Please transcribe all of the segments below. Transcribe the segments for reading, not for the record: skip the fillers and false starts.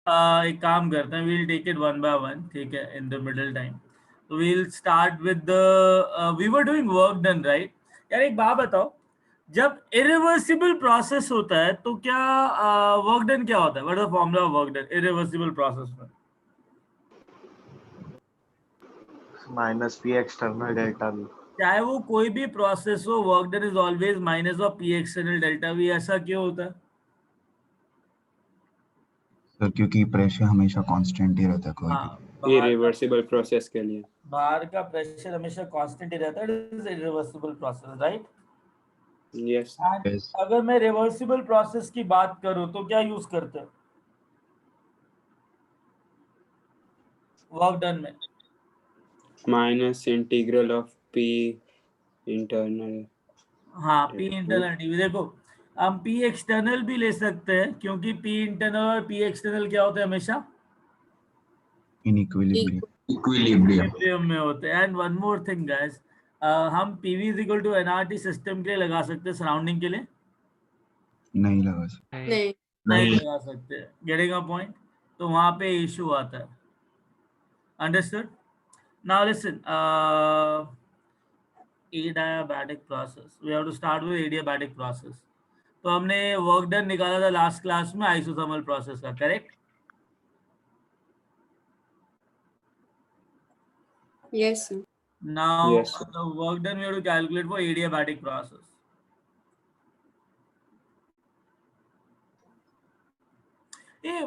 एक काम करते हैं, we'll take it one by one, ठीक है, in the middle time. So we'll start with the we were doing work done, right? यार एक बात बताओ, जब irreversible process होता है तो क्या work done क्या होता है? What is the formula of work done? Irreversible process में minus P external delta we. चाहे वो कोई भी प्रोसेस हो, work done is always minus of P external delta we. ऐसा क्यों होता है? सर क्योंकि प्रेशर हमेशा कांस्टेंट ही रहता है कोई भी। हाँ, इरिवर्सिबल प्रोसेस के लिए बाहर का प्रेशर हमेशा कांस्टेंट ही रहता है, it is irreversible process, right? Yes Yes. अगर मैं रिवर्सिबल प्रोसेस की बात करूं तो क्या यूज करते हैं वर्क डन में? Minus integral of P internal. हाँ, पी इंटरनल डी। देखो, हम पी एक्सटर्नल भी ले सकते हैं क्योंकि पी इंटरनल और पी एक्सटर्नल क्या होते हैं? हमेशा इन इक्विलिब्रियम इक्विलिब्रियम में होते हैं। And one more thing guys, हम PV is equal to nRT system के लिए लगा सकते हैं, सराउंडिंग के लिए नहीं लगा सर। नहीं लगा सकते। Getting a point? तो वहां पे इशू आता है। Understood? Now listen, adiabatic process, we have to start with adiabatic process. तो हमने वर्क डन निकाला था लास्ट क्लास में आइसोथर्मल प्रोसेस का, correct? Yes, sir. Now Yes, sir. the work done we have to calculate for adiabatic process. ये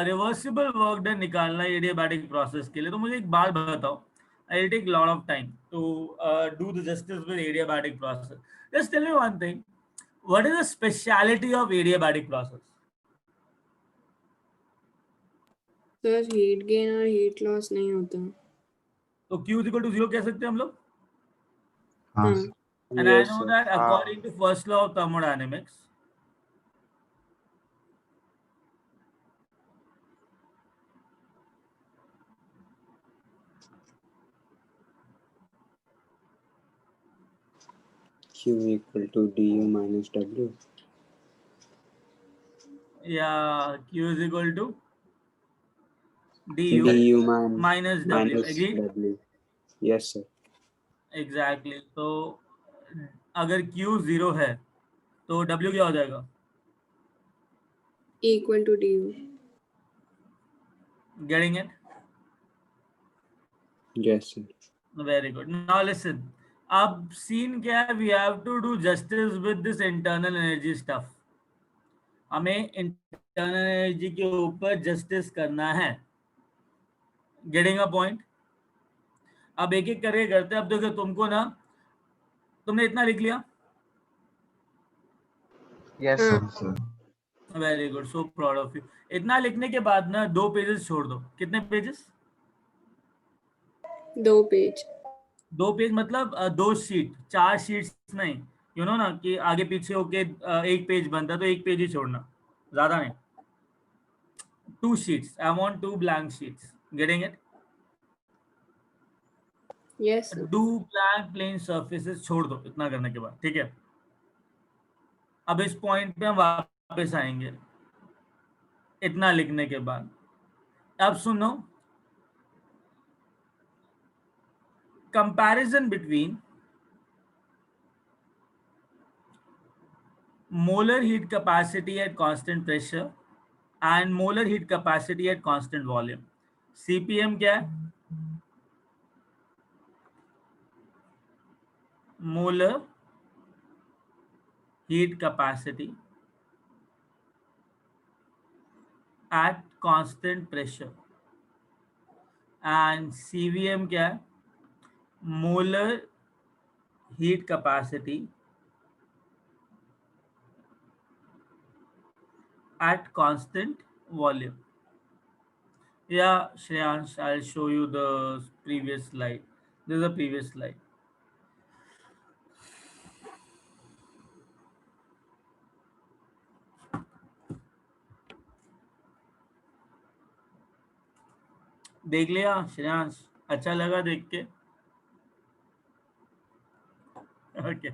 reversible work done निकालना है adiabatic process के लिए, तो मुझे एक बात बताओ, I take lot of time to do the justice with adiabatic process. Just tell me one thing, what is the speciality of adiabatic process? Sir heat gain और हीट लॉस नहीं होता। तो Q इक्वल टू 0 कह सकते हैं हम लोग। हाँ हाँ। Sir. And I Yes, know sir. that according to first law of thermodynamics, Q equal to du minus w. yeah, Q is equal to du du minus W. minus Agreed? w. Yes, sir. Exactly. तो अगर Q 0 है तो W क्या हो जाएगा? Equal to du. Getting it? Yes, sir. Very good. Now listen. अब scene क्या है? We have to do justice with this internal energy stuff. हमें इंटरनल एनर्जी के ऊपर जस्टिस करना है। Getting a point? अब एक एक करके करते हैं। अब देखो, तुमको ना, तुमने इतना लिख लिया? यस हाँ। Sir. Very good, so proud of you. इतना लिखने के बाद ना 2 पेजेस छोड़ दो। कितने पेजेस? 2 पेज। 2 पेज मतलब 2 शीट, 4 शीट्स नहीं। यू नो ना कि आगे पीछे होके 1 पेज बनता, तो 1 पेज ही छोड़ना, ज्यादा नहीं। 2 sheets, I want 2 blank sheets. Getting it? Yes, sir. 2 blank plain surfaces छोड़ दो इतना करने के बाद, ठीक है? अब इस पॉइंट पे हम वापस आएंगे इतना लिखने के बाद। अब सुनो, comparison between molar heat capacity at constant pressure and molar heat capacity at constant volume. CPM क्या है? molar heat capacity at constant pressure and CVM क्या है? molar heat capacity at constant volume. Yeah, Shreyansh, I'll show you the previous slide. This is the previous slide. देख लिया श्रेयांश? अच्छा लगा देख के? Okay.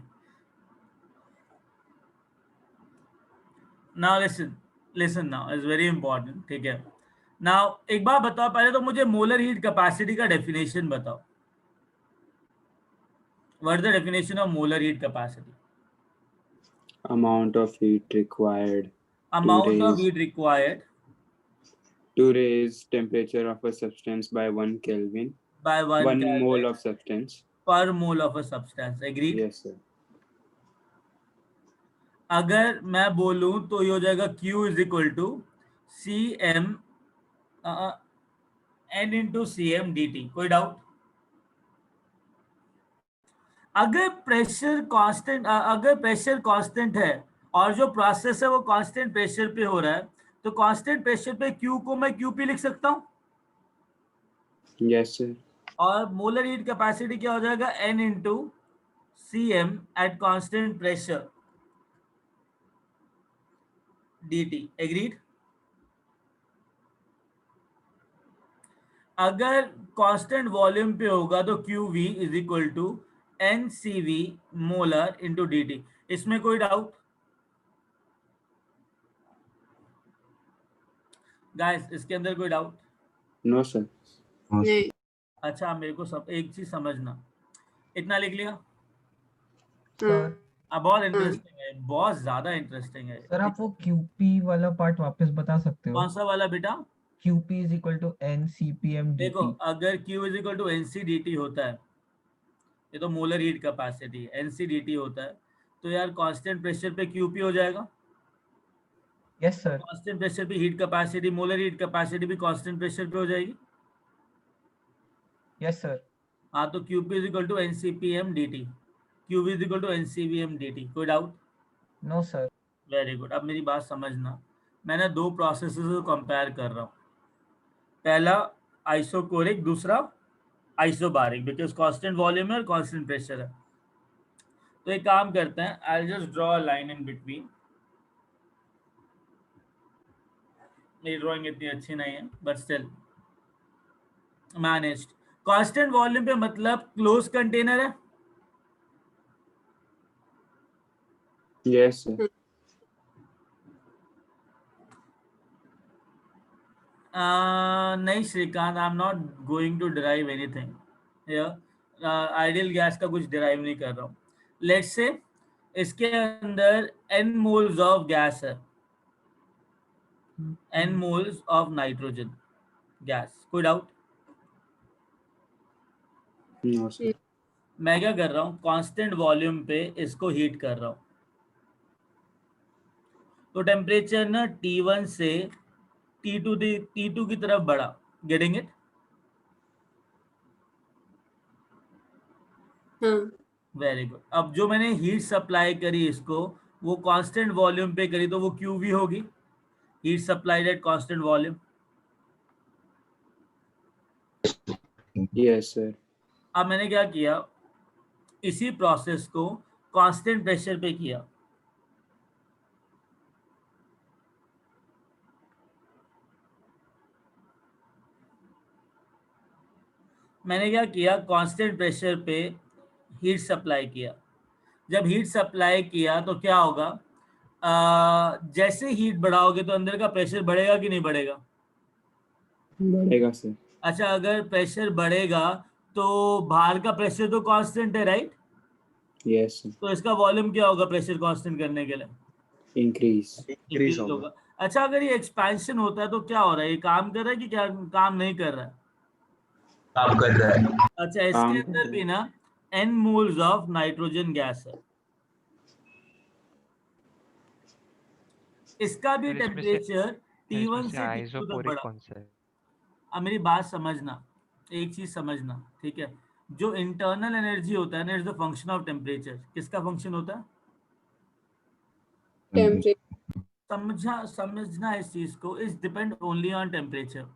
Now listen now, it's very important, ठीक है? नाउ एक बार बताओ, पहले तो मुझे मोलर हीट कैपेसिटी का डेफिनेशन बताओ. What is the definition of molar heat capacity? Amount of heat required Amount of raise- heat required to raise temperature of a substance by 1 Kelvin, by 1 1 Kelvin mole of substance. per mole of a substance. Agreed? Yes, sir. अगर मैं बोलूं तो ये हो जाएगा Q is equal to C M N into C M D T. कोई doubt? अगर pressure constant है और जो प्रोसेस है वो कांस्टेंट प्रेशर पे हो रहा है, तो कांस्टेंट प्रेशर पे Q को मैं QP लिख सकता हूं. Yes, sir. और मोलर हीट कैपेसिटी क्या हो जाएगा? N into C M at constant pressure dt. Agreed? अगर कांस्टेंट वॉल्यूम पे होगा तो QV is equal to NCV molar into dt. इसमें कोई डाउट? गाइस इसके अंदर कोई डाउट? No, sir. नहीं. अच्छा मेरे को सब एक चीज समझना, इतना लिख लिया. हाँ. अब बहुत इंटरेस्टिंग है, बहुत ज्यादा इंटरेस्टिंग है. सर आप वो QP वाला पार्ट वापस बता सकते हो? कौन सा वाला बेटा? QP is equal to NCPM देखो dt. अगर Q is equal to NCDT होता है, ये तो मोलर हीट कैपेसिटी है, NCDT होता है, तो यार कांस्टेंट प्रेशर पे QP हो जाएगा. Yes sir. कांस्टेंट प्रेशर पे heat capacity, molar heat capacity भी कांस्टेंट प्रेशर पे हो जाएगी. Yes sir. हाँ तो QP is equal to NCPM dt. QV is equal to NCVM dt. कोई doubt? No sir. Very good. अब मेरी बात समझना, मैंने दो प्रोसेसेस को कंपेयर कर रहा हूँ. पहला आइसोकोरिक, दूसरा आइसोबारिक, बिकॉज कांस्टेंट वॉल्यूम है और कांस्टेंट प्रेशर है. तो एक काम करते हैं, I just draw a line in between. मेरी ड्राइंग इतनी अच्छी नहीं है but still managed. Constant volume पे मतलब क्लोज कंटेनर है. Yes, sir. नहीं Shrikant, I am not going to derive anything here. Ideal gas का कुछ डिराइव नहीं कर रहा हूँ. लेट्स से इसके अंदर n मोल्स ऑफ गैस है, n moles of nitrogen gas. कोई डाउट? No, sir. मैं क्या कर रहा हूँ, कांस्टेंट वॉल्यूम पे इसको हीट कर रहा हूँ. तो टेम्परेचर ना T1 से T2 की तरफ बढ़ा. Getting it? हाँ. Very good. अब जो मैंने हीट सप्लाई करी इसको, वो कांस्टेंट वॉल्यूम पे करी, तो वो QV होगी, heat supplied eight constant volume. Yes, sir. अब मैंने क्या किया, इसी प्रोसेस को कांस्टेंट प्रेशर पे किया. मैंने क्या किया, कांस्टेंट प्रेशर पे हीट सप्लाई किया. जब हीट सप्लाई किया तो क्या होगा, जैसे हीट बढ़ाओगे तो अंदर का प्रेशर बढ़ेगा कि नहीं बढ़ेगा? बढ़ेगा, sir. अच्छा अगर प्रेशर बढ़ेगा तो बाहर का प्रेशर तो कांस्टेंट है, राइट? Yes, sir. तो इसका वॉल्यूम क्या होगा प्रेशर कांस्टेंट करने के लिए? Increase. इंक्रीज Increase होगा. अच्छा अगर ये एक्सपेंशन होता है तो क्या हो रहा है, ये काम कर रहा है कि क्या काम नहीं कर रहा है? काम कर रहा है. अच्छा इसके काम अंदर भी ना n moles of nitrogen gas है. इसका भी फिर इसमें से- टेम्परेचर T1 इसमें से T2 से तक आइसोपोरिक बढ़ा. कौन सा है? अब मेरी बात समझना, एक चीज समझना, ठीक है? जो इंटरनल एनर्जी होता है ना, is the function of temperature. किसका फंक्शन होता है? टेम्परेचर. समझना इस चीज को. Is depend only on temperature.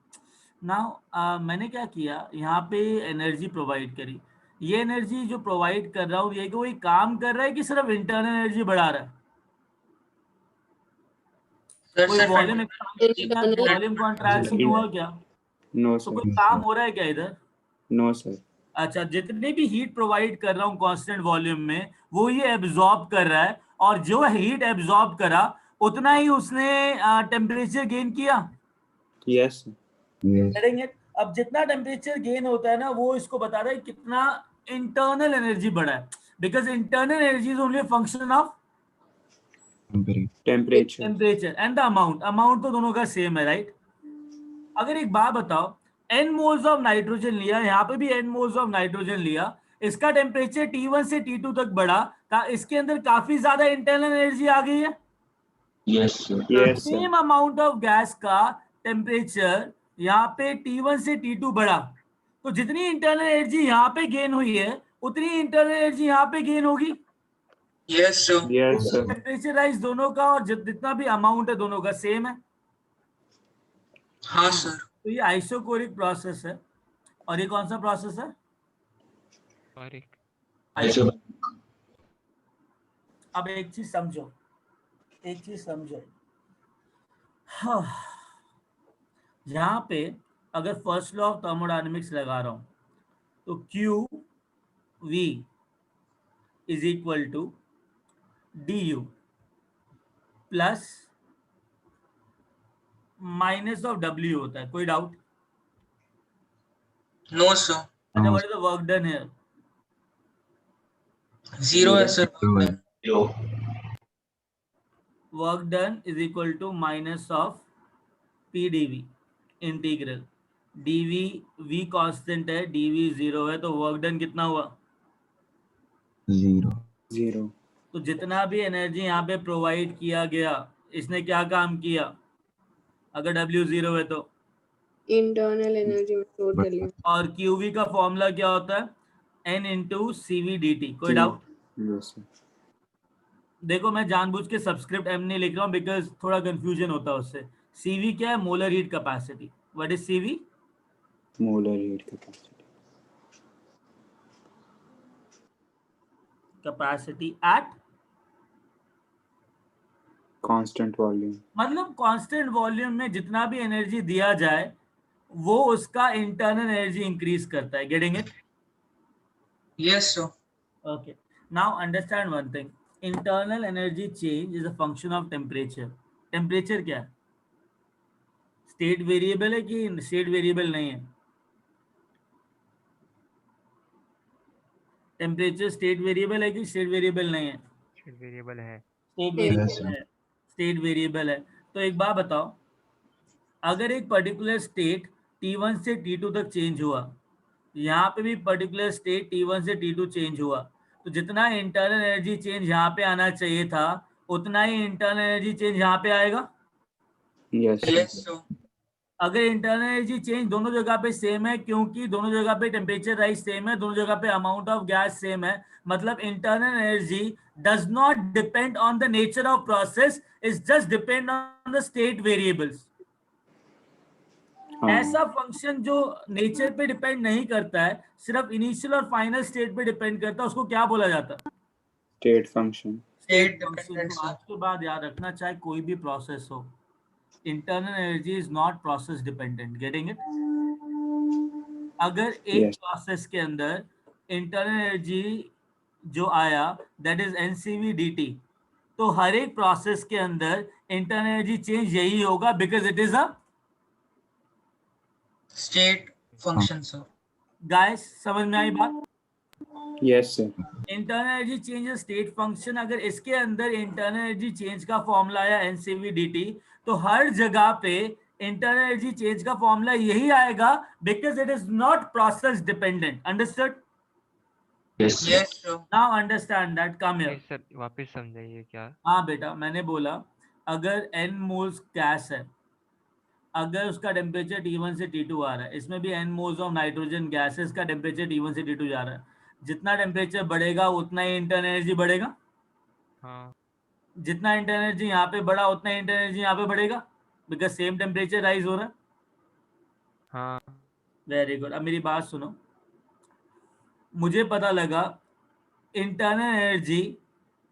Now मैंने क्या किया, यहाँ पे एनर्जी प्रोवाइड करी. ये एनर्जी जो प्रोवाइड कर रहा हूँ, ये कोई काम कर रहा है कि सिर्फ इंटरनल एनर्जी बढ़ा रहा है? कोई वॉल्यूम वॉल्यूम कॉन्ट्रैक्शन हुआ क्या? No, तो sir. कोई काम हो रहा है क्या इधर? No, sir. अच्छा जितने भी हीट प्रोवाइड कर रहा हूँ कांस्टेंट वॉल्यूम में, वो ये एब्जॉर्ब कर रहा है, और जो हीट एब्जॉर्ब करा उतना ही उसने टेम्परेचर गेन किया. Yes, sir. Yes. करेंगे। अब जितना टेम्परेचर गेन होता है ना, वो इसको बता रहा है कितना इंटरनल एनर्जी बढ़ा है, because internal energy is only function of Temperature. Temperature and the amount तो दोनों का सेम है, राइट? अगर एक बात बताओ, n मोल्स ऑफ नाइट्रोजन लिया, यहाँ पे भी n मोल्स ऑफ नाइट्रोजन लिया, इसका टेम्परेचर T1 से T2 तक बढ़ा, इसके अंदर काफी ज्यादा इंटरनल एनर्जी आ गई है। Yes, sir. Yes, sir. Same amount of gas का टेम्परेचर यहाँ पे T1 से T2 बढ़ा, तो जितनी इंटरनल एनर्जी यहाँ पे गेन हुई है, उतनी इंटरनल एनर्जी यहाँ पे गेन होगी। Yes, sir. Yes, sir. Temperature rise दोनों का और जितना भी अमाउंट है दोनों का सेम है। हाँ सर। तो ये आइसोकोरिक प्रोसेस है। और ये कौन सा प्रोसेस है? अब एक चीज समझो, हाँ, यहाँ पे अगर फर्स्ट लॉ ऑफ थर्मोडायनेमिक्स लगा रहा हूं तो Q V is equal to D U plus minus of W होता है। कोई डाउट? No sir. अच्छा, what is the work done here? Zero है sir. Work done is equal to minus of P D V integral D V, V constant है, D V 0 है, तो work done कितना हुआ? 0. तो जितना भी एनर्जी यहाँ पे प्रोवाइड किया गया, इसने क्या काम किया? अगर W 0 है तो इंटरनल एनर्जी में स्टोर कर लिया। और QV का फॉर्मूला क्या होता है? N into CV dt। कोई डाउट? Yes, sir. देखो, मैं जानबूझ के सबस्क्रिप्ट M नहीं लिख रहा हूँ बिकॉज थोड़ा कंफ्यूजन होता है उससे। CV क्या है? Molar heat capacity. What is CV? Molar heat capacity. Capacity eight, Constant volume. मतलब कांस्टेंट वॉल्यूम में जितना भी एनर्जी दिया जाए वो उसका इंटरनल एनर्जी इंक्रीज करता है। Getting it? Yes sir. Okay. Now understand one thing. Internal energy change is a function of temperature. Temperature क्या है? State variable है कि state variable नहीं है? Temperature state variable है कि state variable नहीं है? State variable है। State Yes, variable sir. है। State variable है। तो एक बात बताओ, अगर एक पर्टिकुलर स्टेट T1 से T2 तक चेंज हुआ, यहाँ पे भी पर्टिकुलर स्टेट T1 से T2 चेंज हुआ, तो जितना इंटरनल एनर्जी चेंज यहाँ पे आना चाहिए था, उतना ही इंटरनल एनर्जी चेंज यहाँ पे आएगा। Yes, sir. Yes sir. अगर इंटरनल एनर्जी चेंज दोनों जगह पे सेम है, क्योंकि दोनों जगह पे टेम्परेचर राइज सेम है, दोनों जगह पे अमाउंट ऑफ गैस सेम है, मतलब internal energy does not depend on the nature of process, is just depend on the state variables. हाँ. ऐसा फंक्शन जो नेचर पे डिपेंड नहीं करता है, सिर्फ इनिशियल और फाइनल स्टेट पे डिपेंड करता है, उसको क्या बोला जाता है? State function. State function. dependent तो sir. आज के बाद याद रखना, चाहे कोई भी प्रोसेस हो, internal energy is not process dependent. Getting it? अगर एक Yes. प्रोसेस के अंदर इंटरनल एनर्जी जो आया दैट इज NCV dt, तो हर एक प्रोसेस के अंदर इंटरनल एनर्जी चेंज यही होगा because it is a State function sir. Guys, समझ में आई बात? Yes, sir. Internal energy change state function. अगर इसके अंदर इंटरनल एनर्जी चेंज का फॉर्मूला आया NCV dt, तो हर जगह पे इंटरनल एनर्जी चेंज का फॉर्मूला यही आएगा because it is not process dependent. Understood? Yes sir. Now understand that. Come here. नहीं सर, वापस समझाइए क्या? हाँ बेटा, मैंने बोला अगर n मोल्स गैस है, अगर उसका टेम्परेचर T1 से T2 आ रहा है, इसमें भी n moles of nitrogen gases का टेम्परेचर T1 से T2 जा रहा है, जितना टेम्परेचर बढ़ेगा उतना ही इंटरनल एनर्जी बढ़ेगा। हाँ। जितना इंटरनल एनर्जी यहाँ पे बढ़ा उतना इंटरनल एनर्जी यहाँ पे बढ़ेगा बिकॉज सेम टेम्परेचर राइज हो रहा है। हाँ। Very good. अब मेरी बात सुनो, मुझे पता लगा इंटरनल एनर्जी,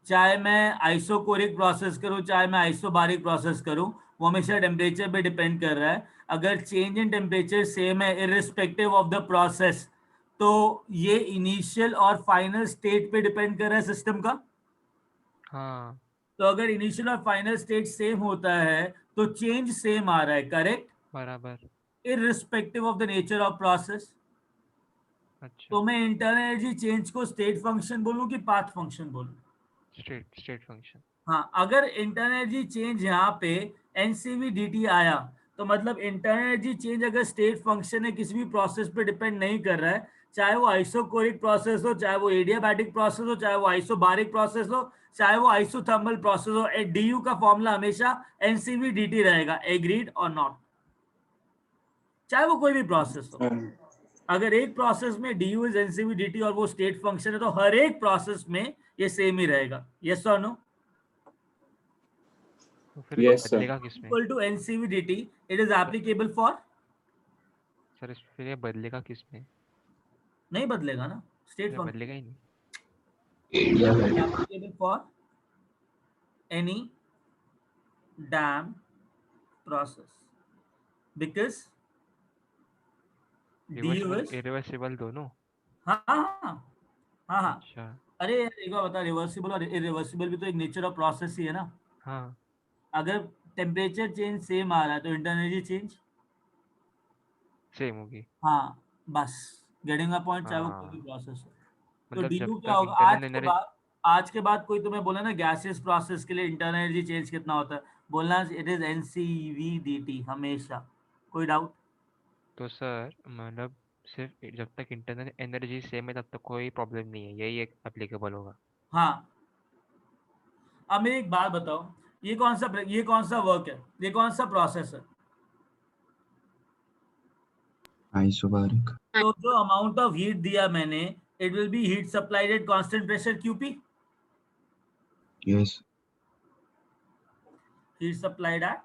चाहे मैं आइसोकोरिक प्रोसेस करूं चाहे मैं आइसोबारिक प्रोसेस करूं, वो हमेशा टेम्परेचर पे डिपेंड कर रहा है। अगर चेंज इन टेम्परेचर सेम है इररिस्पेक्टिव ऑफ द प्रोसेस, तो ये इनिशियल और फाइनल स्टेट पे डिपेंड कर रहा है सिस्टम का। हाँ। तो अगर इनिशियल और फाइनल स्टेट सेम होता है तो चेंज सेम आ रहा है, करेक्ट? बराबर। Irrespective of the nature of process. अच्छा तो मैं इंटरनल एनर्जी चेंज को स्टेट फंक्शन बोलूं कि पाथ फंक्शन बोलूं? State function. हाँ, अगर इंटरनल एनर्जी चेंज यहाँ पे एनसीवी dt आया तो मतलब इंटरनल एनर्जी चेंज अगर स्टेट फंक्शन है, किसी भी प्रोसेस पे डिपेंड नहीं कर रहा है, चाहे वो आइसोकोरिक प्रोसेस हो, चाहे वो एडियाबैटिक प्रोसेस हो, चाहे वो आइसोबारिक प्रोसेस हो, चाहे वो आइसोथर्मल प्रोसेस हो, du का फॉर्मूला हमेशा एनसीवी dt रहेगा। एग्रीड और नॉट? चाहे वो कोई भी प्रोसेस हो, अगर एक प्रोसेस में du इज एनसीवी dt और वो स्टेट फंक्शन है तो हर एक प्रोसेस में ये सेम ही रहेगा। यस और नो? तो फिर Yes, sir. बदलेगा किसमें equal to NCV dt, it is applicable for? Sir? फिर ये बदलेगा किसमें? नहीं बदलेगा ना, स्टेट ये फंक्शन। बदलेगा ही नहीं। applicable for any dam process because du is irreversible दोनों। हाँ हाँ हाँ हाँ। अच्छा अरे यार एक बार बता, रिवर्सिबल और इरिवर्सिबल भी तो एक नेचर ऑफ प्रोसेस ही है ना। हाँ अगर टेम्परेचर चेंज सेम आ रहा है तो इंटरनल एनर्जी चेंज सेम होगी। हाँ, बस गेटिंग अ पॉइंट, चाहे वो कोई भी हाँ प्रोसेस हो। तो मतलब जब du क्या तक होगा? इंटरनल आज के बाद कोई तुम्हें बोला ना गैसियस प्रोसेस के लिए इंटरनल एनर्जी चेंज कितना होता है, बोलना इट इज एनसीवी dt हमेशा। कोई डाउट? तो सर मतलब सिर्फ जब तक इंटरनल एनर्जी सेम है तब तक कोई प्रॉब्लम नहीं है, यही एक एप्लीकेबल होगा। हाँ। अब मेरी एक बात बताओ, ये कौन सा वर्क है, ये कौन सा प्रोसेस है? आइसोबारिक। तो जो अमाउंट ऑफ हीट दिया मैंने, it will be heat supplied eight constant pressure QP। Yes. Heat supplied eight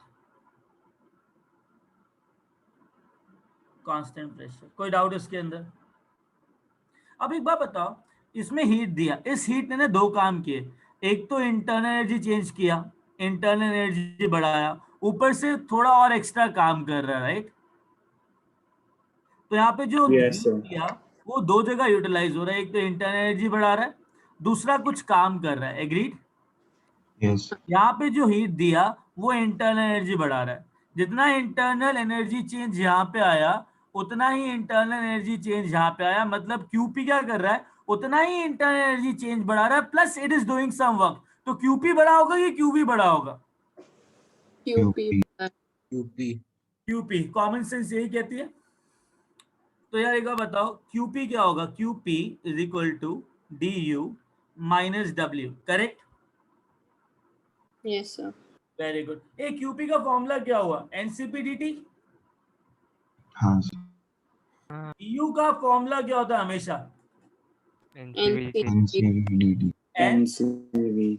constant pressure. कोई डाउट इसके अंदर? अब एक बात बताओ, इसमें हीट दिया, इस हीट ने ना दो काम किए। एक तो इंटरनल एनर्जी चेंज किया, इंटरनल एनर्जी बढ़ाया, ऊपर से थोड़ा और एक्स्ट्रा काम कर रहा है, राइट? तो यहाँ पे जो Yes, हीट sir. दिया वो दो जगह यूटिलाइज हो रहा है, एक तो इंटरनल एनर्जी बढ़ा रहा है, दूसरा कुछ काम कर रहा है। एग्रीड? यस। यहाँ पे जो हीट दिया वो इंटरनल एनर्जी बढ़ा रहा है। जितना इंटरनल एनर्जी चेंज यहाँ पे आया उतना ही इंटरनल एनर्जी चेंज यहाँ पे आया, मतलब QP क्या कर रहा है, उतना ही इंटरनल एनर्जी चेंज बढ़ा रहा है, plus it is doing some work. तो QP बड़ा होगा कि QV बड़ा होगा? QP QP, कॉमन सेंस यही कहती है। तो यार एक बार बताओ, QP क्या होगा? QP is equal to DU minus W, correct? yes sir. Very good. ए QP का फॉर्मूला क्या हुआ? NCP dt। हाँ सर। DU का फॉर्मूला क्या होता है हमेशा? N C V N C V NCV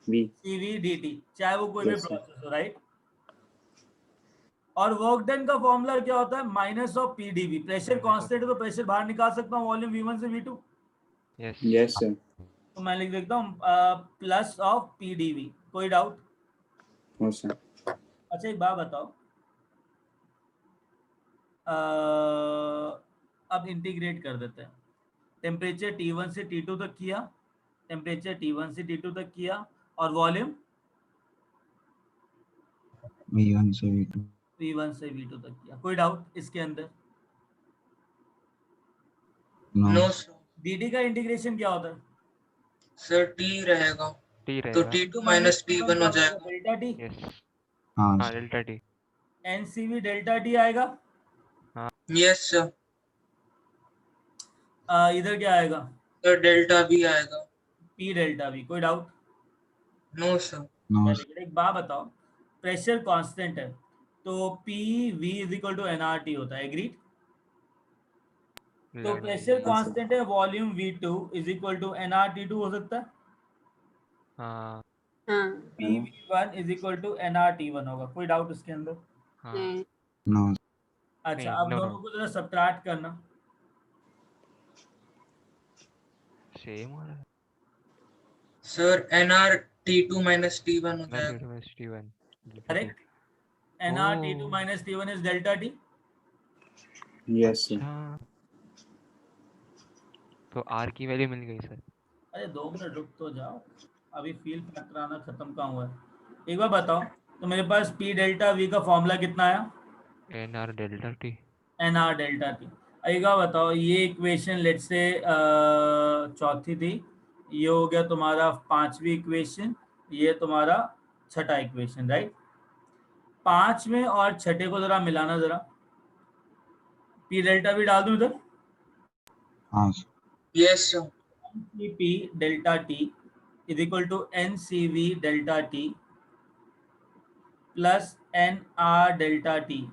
NCV dt, चाहे वो कोई भी Yes, sir. प्रोसेस हो, राइट? और वर्क डन का फॉर्मूला क्या होता है? Minus of PdV। Pressure constant है तो प्रेशर बाहर निकाल सकता हूँ वॉल्यूम V1 से V2, यस Yes, sir. तो मैं लिख देता हूँ प्लस ऑफ PdV। कोई डाउट? No, sir. अच्छा एक बात बताओ, अब इंटीग्रेट कर देते हैं। टेम्परेचर T1 से T2 तक किया, टेम्परेचर T1 से T2 तक किया, और वॉल्यूम V1 से V2। V1 से V2 तक किया। कोई डाउट इसके अंदर? नो। No sir. dt का इंटीग्रेशन क्या होता है? सर T रहेगा टी तो रहेगा। T2 माइनस T1 हो जाएगा। Delta T। यस हाँ हाँ sir. Delta T. NCV delta T आएगा। Yes sir. इधर क्या आएगा? सर डेल्टा V आएगा। P delta V। कोई doubt? No sir. No very sir. Good. एक बात बताओ, प्रेशर कांस्टेंट है तो PV is equal to NRT होता है। एग्रीड? तो प्रेशर कांस्टेंट है, volume V2 is equal to NRT2 हो सकता है। हाँ हाँ PV1 is equal to NRT1 होगा। कोई डाउट इसके अंदर? हाँ नहीं नो। अच्छा नहीं, अब no, दोनों no. को जरा सब्ट्रैक्ट करना। सेम हो रहा है। Sir NR T2 minus T1 हो जाएगा। T1 correct? NR T2 minus T1 is delta T। Yes, sir. अच्छा तो आर की वैल्यू मिल गई सर। अरे 2 मिनट रुक तो जाओ, अभी फील फैक्टर आना खत्म कहाँ हुआ है। एक बार बताओ, तो मेरे पास P डेल्टा V का फॉर्मूला कितना आया? N R delta T. N R delta T. आइएगा बताओ, ये इक्वेशन लेट से चौथी थी, ये हो गया तुम्हारा पांचवी इक्वेशन, ये तुम्हारा छठा इक्वेशन, राइट। पांचवें और छठे को जरा मिलाना जरा, पी डेल्टा भी डाल दूं इधर, हाँ sir. Yes sir. P delta T is equal to N C V delta T plus N R delta T.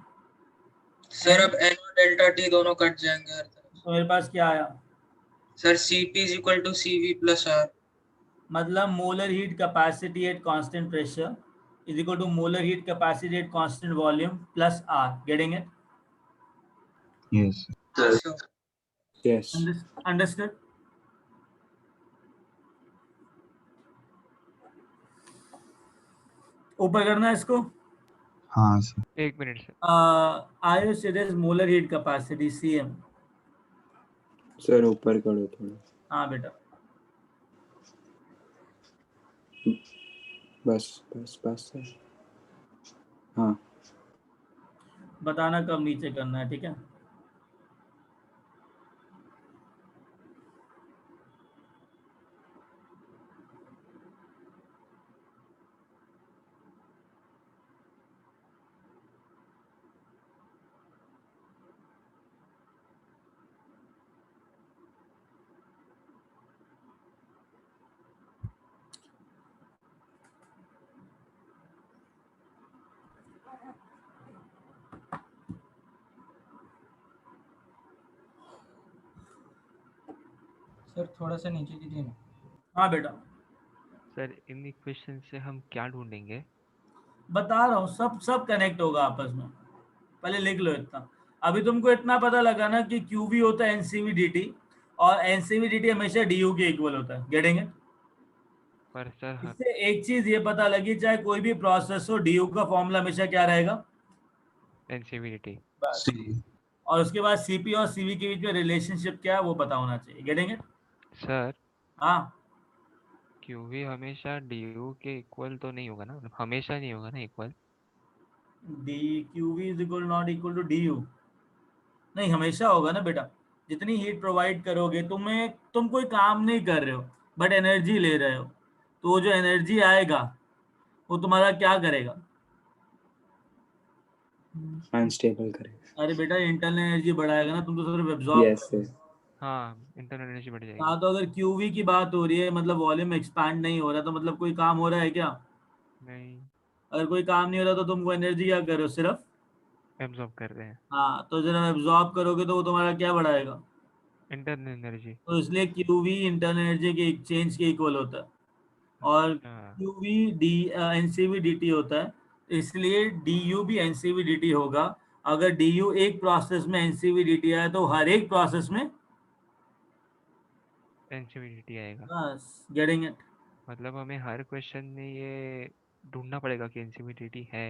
Sir अब एन और डेल्टा टी दोनों कट जाएंगे हर तरफ। तो मेरे पास क्या आया, sir Cp is equal to Cv plus R। मतलब molar heat capacity at constant pressure is equal to molar heat capacity at constant volume plus R. Getting it? Yes sir Yes. Understood? ऊपर करना है इसको। हाँ sir. एक minute sir. आयो series molar heat capacity CM. Sir ऊपर करो थोड़ा। हाँ बेटा, बस बस बस सर। हाँ बताना कब नीचे करना है, ठीक है। सर थोड़ा सा नीचे कीजिए ना। हाँ बेटा, सर इन इक्वेशन से हम क्या ढूंढेंगे? बता रहा हूँ, सब सब कनेक्ट होगा आपस में। पहले लिख लो इतना। अभी तुमको इतना पता लगा ना कि क्यूवी होता है एनसीवी डी और एनसीवी डी हमेशा डी के इक्वल होता है। Getting it? पर सर इससे एक चीज ये पता लगी, चाहे कोई भी प्रोसेस हो, डी का फॉर्मूला हमेशा क्या रहेगा? एनसीवीटी। बस। सी। और उसके बाद सीपी और सीवी के बीच में रिलेशनशिप क्या है वो पता होना चाहिए। Getting it? सर हाँ, क्यूवी हमेशा डीयू के इक्वल तो नहीं होगा ना, मतलब हमेशा नहीं होगा ना equal. D Q V is equal not equal to D U. नहीं, हमेशा होगा ना बेटा। जितनी हीट प्रोवाइड करोगे, तुम कोई काम नहीं कर रहे हो बट एनर्जी ले रहे हो, तो वो जो एनर्जी आएगा वो तुम्हारा क्या करेगा? अनस्टेबल करेगा। अरे बेटा, इंटरनल एनर्जी बढ़ाएगा ना, तुम तो सिर्फ एब्जॉर्ब यस कर रहे सर। हो। हाँ इंटरनल एनर्जी बढ़ जाएगी। हाँ, तो अगर क्यूवी की बात हो रही है, मतलब वॉल्यूम एक्सपैंड नहीं हो रहा, तो मतलब कोई काम हो रहा है क्या? नहीं, अगर कोई काम नहीं हो रहा तो तुमको एनर्जी क्या कर रहे हो? सिर्फ एब्जॉर्ब कर रहे हैं हाँ, तो जब एब्जॉर्ब करोगे तो वो तुम्हारा क्या बढ़ाएगा? Internal energy. तो इसलिए क्यूवी इंटरनल एनर्जी के एक्सचेंज के इक्वल होता है, और अच्छा, क्यूवी डी एनसीवी डी होता है, इसलिए डी यू भी एनसीवी डी होगा। अगर डी यू एक प्रोसेस में एनसीवी डी आया तो हर एक प्रोसेस में एनसीवीटी आएगा। बस। Getting it? मतलब हमें हर क्वेश्चन में ये ढूंढना पड़ेगा कि एनसीवीटी है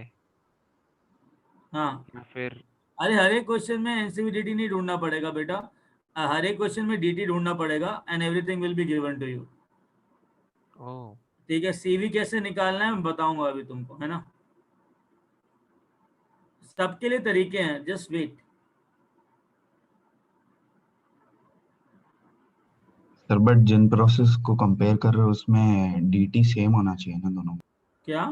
हाँ, या फिर। अरे हर एक क्वेश्चन में एनसीवी डी नहीं ढूंढना पड़ेगा बेटा, हर एक क्वेश्चन में डी ढूंढना पड़ेगा and everything will be given to you. ओ, ठीक है, सीवी कैसे निकालना है मैं बताऊंगा अभी तुमको, है ना। सबके लिए तरीके हैं, जस्ट वेट। सर बट जिन प्रोसेस को कंपेयर कर रहे हो उसमें डीटी सेम होना चाहिए ना दोनों। क्या?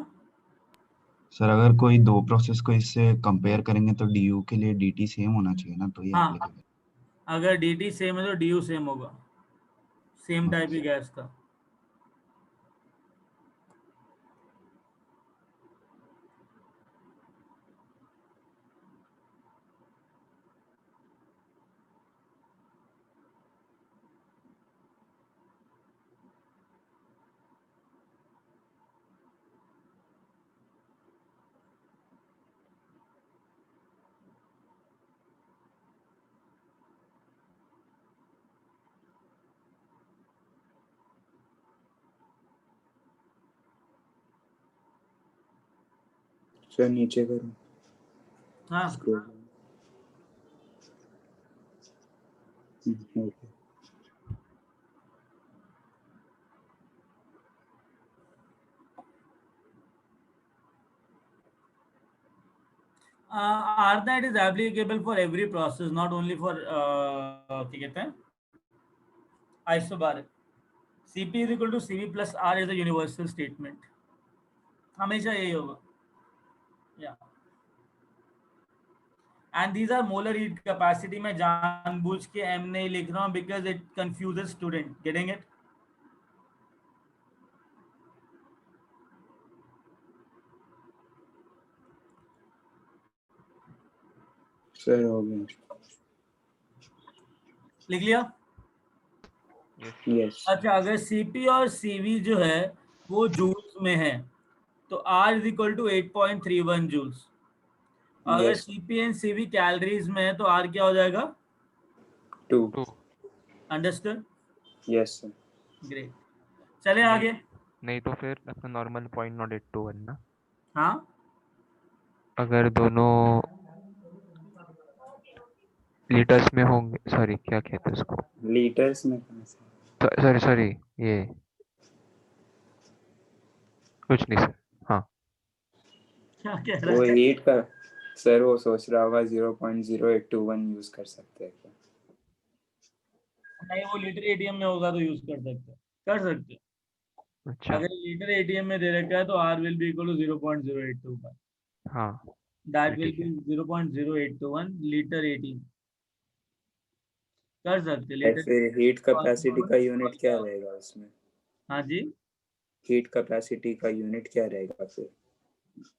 सर अगर कोई दो प्रोसेस को इससे कंपेयर करेंगे तो डीयू के लिए डीटी सेम होना चाहिए ना, तो ये हाँ, एप्लीकेबल। अगर डी सेम है तो डी सेम होगा, सेम टाइप की हाँ गैस का। सर नीचे करो। हाँ, scroll. Okay. R that is applicable for every process, not only for क्या कहते हैं isobaric. Cp is equal to Cv plus R is a universal statement. हमेशा यही होगा. Yeah. And these are molar heat capacity. मैं जानबूझ के m नहीं लिख रहा हूँ because it confuses student. Getting it? Sir हो गया. लिख लिया? यस. अच्छा, अगर Cp और Cv जो है वो जूल्स में है तो R is equal to 8.31 joules. अगर Yes. Cp and Cv calories में है तो R क्या हो जाएगा? 2. 2. अंडरस्टूड? Yes sir. ग्रेट. चले आगे. नहीं तो फिर अपना नॉर्मल 0.821 ना. हाँ, अगर दोनों लीटर्स में होंगे, सॉरी क्या कहते हैं उसको, लीटर्स में कहाँ से? सॉरी ये कुछ नहीं सर. हाँ, क्या कह रहा वो है? हीट का सर वो सोच रहा होगा 0.0821 यूज कर सकते हैं क्या? नहीं, वो लीटर एटीएम में होगा तो यूज कर सकते हैं. कर सकते हैं. अच्छा. अगर लीटर एटीएम में दे रखा है तो R will be equal to 0.0821. हाँ, That ये will ठीक be है. 0.0821 लीटर एटीएम. कर सकते हैं. लीटर. फिर हीट कैपेसिटी का यूनिट क्या रहेगा उसमें? हाँ जी. हीट कैपेसिटी का यूनिट क्या रहेगा फिर?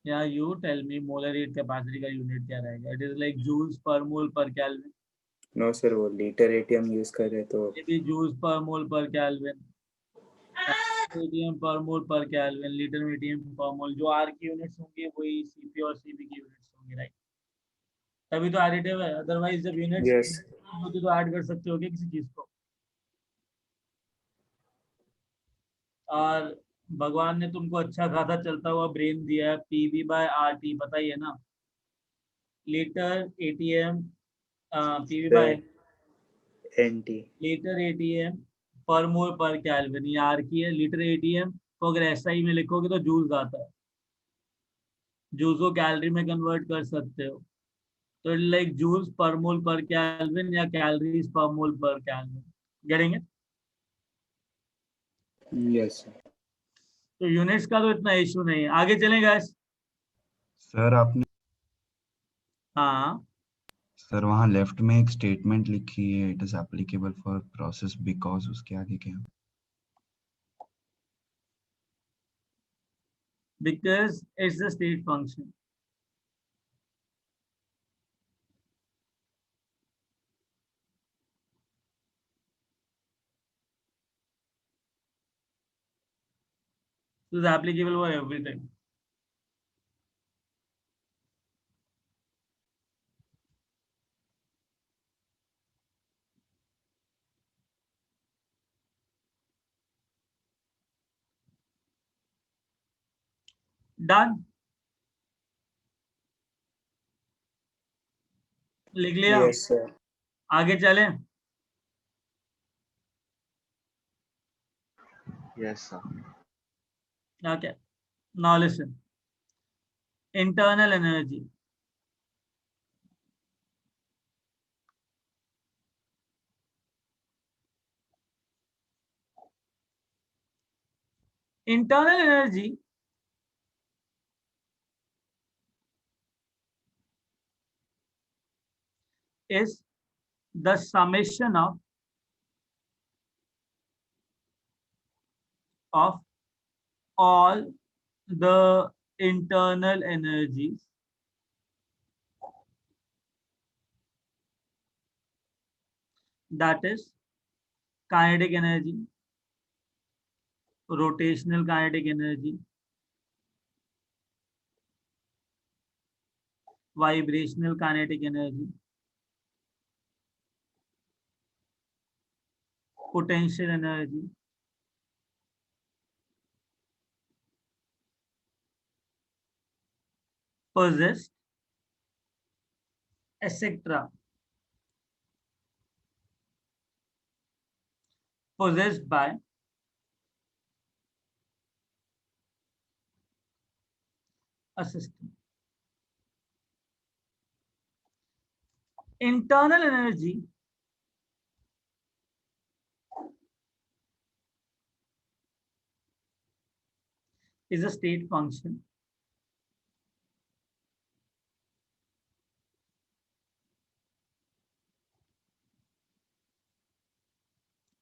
Yeah, you tell me molar heat capacity का यूनिट क्या रहेगा? It is like joules per mole per Kelvin. No sir, वो लीटर एटीएम यूज कर रहे तो Maybe joules per mole per Kelvin. ATM per mole पर केल्विन. लीटर में ATM per मोल. जो R की यूनिट्स होंगी वही Cp और Cv की यूनिट्स होंगी, राइट? तभी तो एडिटिव है. अदरवाइज जब यूनिट्स यस. होती तो ऐड कर सकते हो क्या किसी चीज को? और भगवान ने तुमको अच्छा खासा चलता हुआ ब्रेन दिया है. पीवी बाय RT पता ही है ना. Litre ATM P V by N T. Litre ATM per mole पर केल्विन. ये R की है. लीटर एटीएम को अगर SI में लिखोगे तो जूल्स आता है. जूल्स को कैलोरी में कन्वर्ट कर सकते हो. तो लाइक जूल्स पर मोल पर केल्विन या कैलोरीज पर मोल पर kelvin. Getting it? Yes sir. तो यूनिट्स का तो इतना इशू नहीं है. आगे चलें गाइस. सर आपने हाँ, सर वहाँ लेफ्ट में एक स्टेटमेंट लिखी है, it is applicable for process because, उसके आगे क्या? Because it's the state function. Is applicable for everything. Done. लिख लिया? Yes sir. आगे चलें. Yes, sir. Okay. Now listen. Internal energy. Internal energy is the summation of all the internal energies that is kinetic energy, rotational kinetic energy, vibrational kinetic energy, potential energy, possessed, etc. Possessed by a system. internal energy is a state function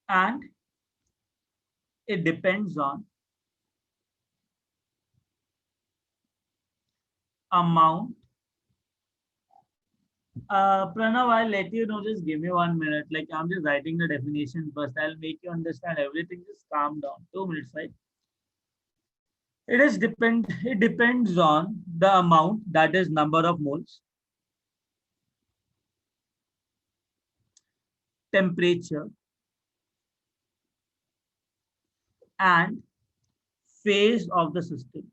and it depends on amount. Pranav, I'll let you know, just give me 1 minute. Like, I'm just writing the definition first. I'll make you understand everything. Just calm down. 2 minutes, right? It depends on the amount, that is number of moles, temperature, and phase of the system.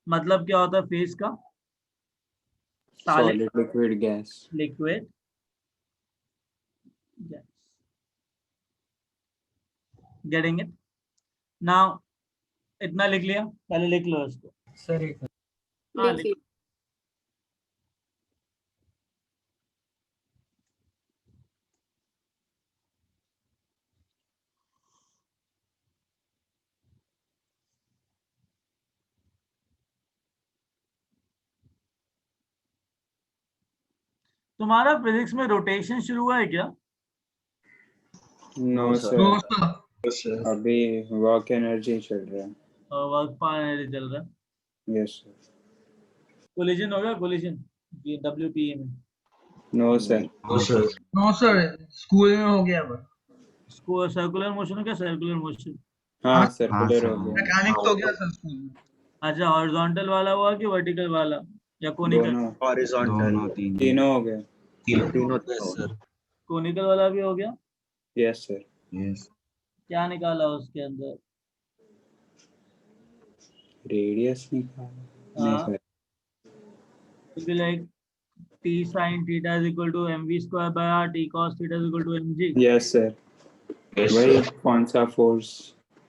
मतलब क्या होता है phase का? Solid, liquid, gas. Liquid, gas. Getting it? Now, इतना लिख लिया, पहले लिख लो इसको. सर एक हाँ, लिख ली। तुम्हारा फिजिक्स में रोटेशन शुरू हुआ है क्या? No, No, sir. sir. अभी work energy चल रहा है. वर्क पावर चल रहा है. Yes, sir. कोलिजन हो गया, कोलिजन WPE में. No, sir. No, sir. No sir school में हो गया वो इसको सर्कुलर मोशन हो गया, सर्कुलर मोशन. हाँ, circular sir. हो गया. मैकेनिक्स हो गया सर स्कूल में अच्छा, हॉरिजॉन्टल वाला हुआ कि वर्टिकल वाला या कोनिकल? दोनों Horizontal. दोनों तीन तीनों हो गए. तीनों सर. कोनिकल वाला भी हो गया. Yes, sir. यस. क्या निकाला उसके अंदर? Radius निकाला. नहीं हाँ. sir. It will be like T sin theta is equal to mv square by r, T cos theta is equal to mg. Yes, sir. Yes, वही sir. कौन सा फोर्स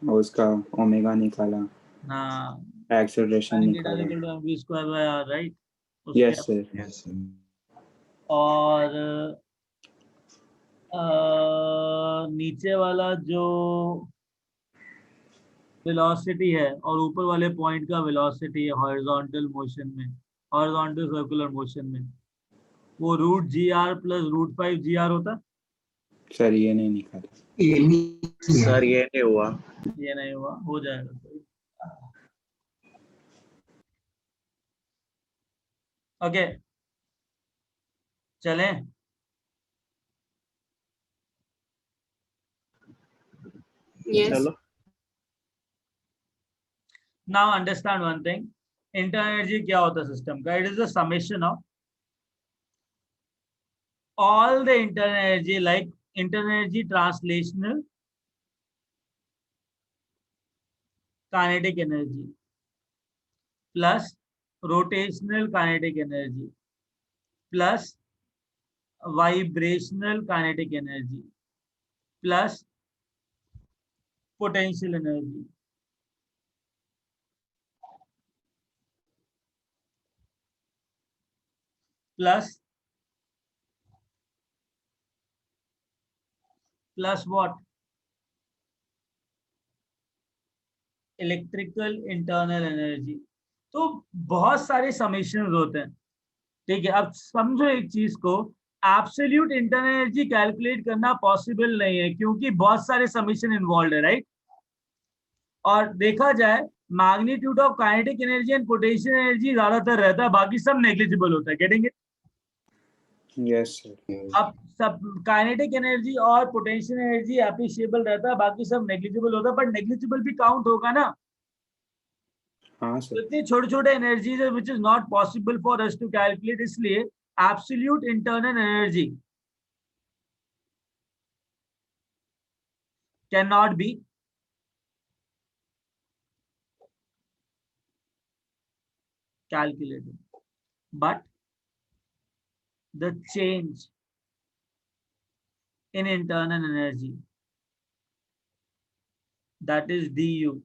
उसका ओमेगा निकाला. हाँ, Acceleration sin theta is निकाला. equal to mv square by r, right? Yes, sir. Yes sir. और नीचे वाला जो वेलोसिटी है और ऊपर वाले पॉइंट का वेलोसिटी है हॉरिजॉन्टल मोशन में, हॉरिजॉन्टल सर्कुलर मोशन में, वो root G R plus root 5 G R होता है. सर ये नहीं निकाला. सर ये नहीं हुआ. ये नहीं हुआ, हो जाएगा. ओके, चलें. Yes. चलो. Now understand one thing. Internal energy क्या होता है सिस्टम का? It is the summation of all the internal energy, like internal energy, translational, kinetic energy, plus rotational kinetic energy, plus vibrational kinetic energy, plus potential energy. Plus what? Electrical internal energy. तो बहुत सारे summations होते हैं. ठीक है, अब समझो एक चीज को, एब्सोल्यूट इंटरनल एनर्जी कैलकुलेट करना पॉसिबल नहीं है क्योंकि बहुत सारे समेशन इन्वॉल्व है, राइट? और देखा जाए magnitude of kinetic energy and potential energy ज्यादातर रहता है, बाकी सब नेग्लिजिबल होता है. Getting it? Yes, sir. अब सब काइनेटिक एनर्जी और पोटेंशियल एनर्जी एप्रिशिएबल रहता है, बाकी सब नेग्लिजिबल होता है. बट नेग्लिजिबल भी काउंट होगा ना. हाँ तो सर. इतनी छोटे छोटे एनर्जीज है which is not possible for us to calculate. इसलिए absolute internal energy can not be calculated, but the change in internal energy, that is du,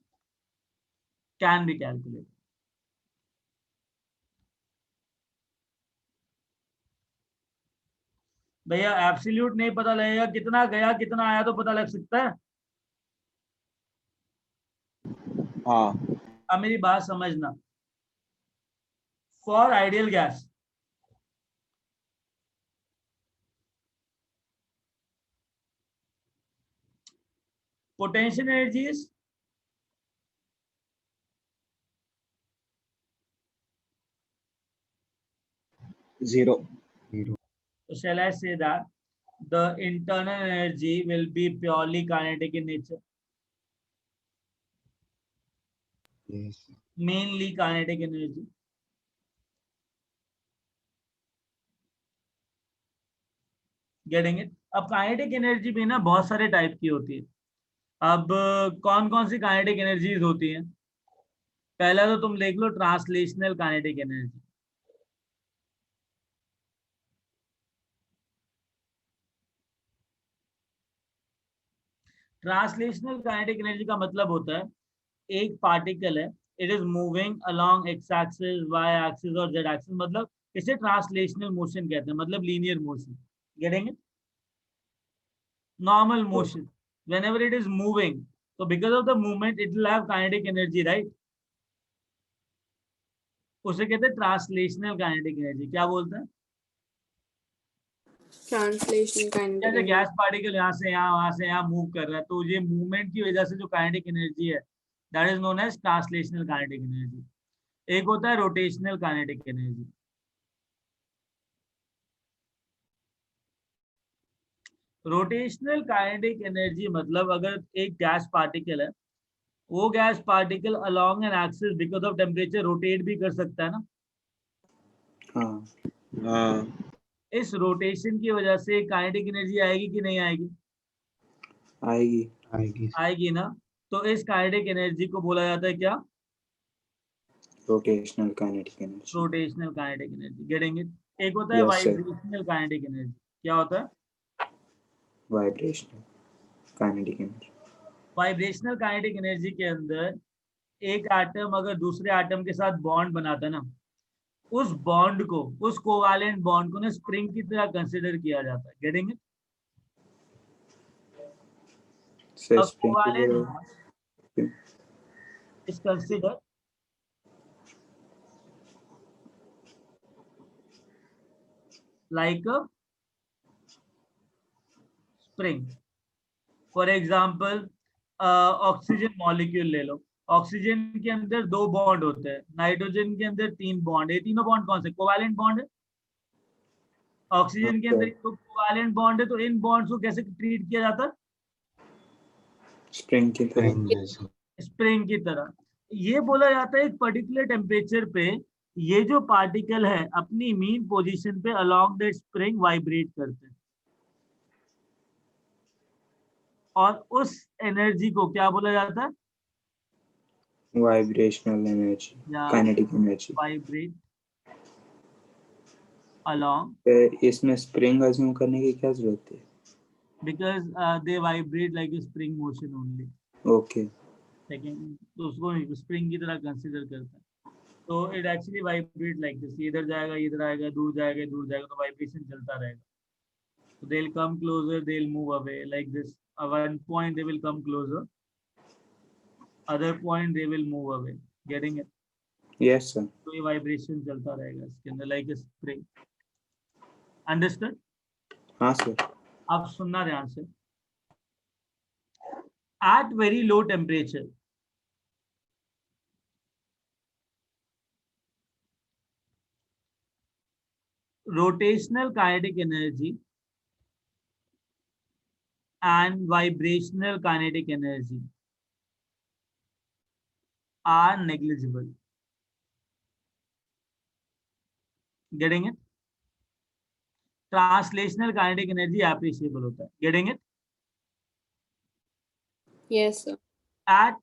can be calculated. भैया एब्सोल्यूट नहीं पता लगेगा, कितना गया कितना आया तो पता लग सकता है। हाँ अब मेरी बात समझना, for ideal gas potential energy is zero. so shall I say that the internal energy will be purely kinetic in nature, Yes. mainly kinetic energy. Getting it? अब काइनेटिक एनर्जी भी ना बहुत सारे टाइप की होती है। अब कौन कौन सी काइनेटिक एनर्जीज होती हैं? पहला तो तुम देख लो translational kinetic energy. Translational kinetic energy का मतलब होता है एक पार्टिकल है, it is moving along x axis, Y axis और जेड एक्सिस, मतलब इसे ट्रांसलेशनल मोशन कहते हैं, मतलब linear motion. Getting it? Normal motion whenever it is moving, so because of the movement it will have kinetic energy, right? उसे कहते हैं translational kinetic energy. क्या बोलते हैं? ट्रांसलेशनल काइनेटिक जैसे एनर्जी। गैस पार्टिकल यहाँ से यहाँ, वहां से यहाँ मूव कर रहा है, तो ये मूवमेंट की वजह से जो काइनेटिक एनर्जी है that is known as translational kinetic energy. एक होता है rotational kinetic energy. Rotational kinetic energy मतलब अगर एक गैस पार्टिकल है, वो gas particle along an axis because of temperature rotate भी कर सकता है ना। हाँ हाँ इस रोटेशन की वजह से काइनेटिक एनर्जी आएगी कि नहीं आएगी? आएगी। आएगी। आएगी ना। तो इस काइनेटिक एनर्जी को बोला जाता है क्या? Rotational kinetic energy. Rotational kinetic energy. Getting it? एक होता है Yes, sir. Vibrational kinetic energy. क्या होता है? Vibrational kinetic energy. Vibrational kinetic energy के अंदर एक एटम अगर दूसरे एटम के साथ बॉन्ड बनाता है ना, उस बॉन्ड को, उस कोवैलेंट बॉन्ड को ना स्प्रिंग की तरह कंसीडर किया जाता है। Getting it? Sir A spring covalent bond is considered like a spring. For example oxygen molecule ले लो, ऑक्सीजन के अंदर 2 बॉन्ड होते हैं, नाइट्रोजन के अंदर 3 बॉन्ड। ये तीनों बॉन्ड कौन से? कोवैलेंट बॉन्ड है। ऑक्सीजन के अंदर तो कोवैलेंट बॉन्ड है, तो इन बॉन्ड्स को कैसे ट्रीट किया जाता है? स्प्रिंग की तरह। Spring जैसे। स्प्रिंग की तरह। ये बोला जाता है एक पर्टिकुलर टेम्परेचर पे ये जो पार्टिकल है अपनी मीन पोजीशन पे अलोंग द स्प्रिंग वाइब्रेट करते हैं, और उस एनर्जी को क्या बोला जाता है? वाइब्रेशनल एनर्जी, या काइनेटिक एनर्जी। वाइब्रेट अलोंग, इसमें स्प्रिंग अज्यूम करने की क्या जरूरत है? because they vibrate like a spring motion only. Okay second, तो उसको स्प्रिंग की तरह कंसीडर करता है। तो it actually vibrate like this, इधर जाएगा इधर आएगा, दूर जाएगा दूर जाएगा, तो वाइब्रेशन चलता रहेगा। So they'll come closer, they'll move away like this. At one point they will come closer, other point they will move away. Getting it? Yes sir. तो ये वाइब्रेशन चलता रहेगा इसके अंदर लाइक ए स्प्रिंग। अंडरस्टूड? हाँ sir. अब सुनना ध्यान से। At very low temperature, rotational kinetic energy and vibrational kinetic energy are negligible. Getting it? Translational kinetic energy appreciable होता है। Getting it? Yes, sir. At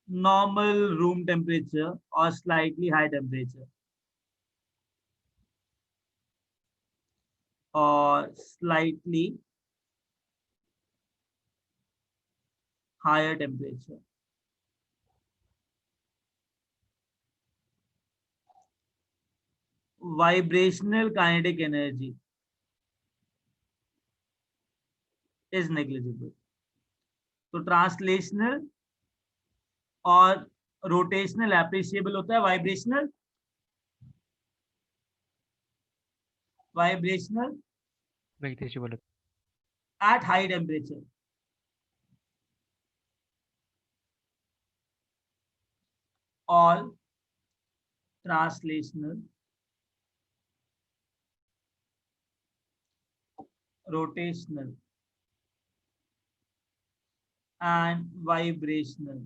normal room temperature or slightly high temperature, or slightly higher temperature. Vibrational kinetic energy is negligible. तो translational और rotational appreciable होता है, vibrational negligible. at high temperature. All translational, rotational and vibrational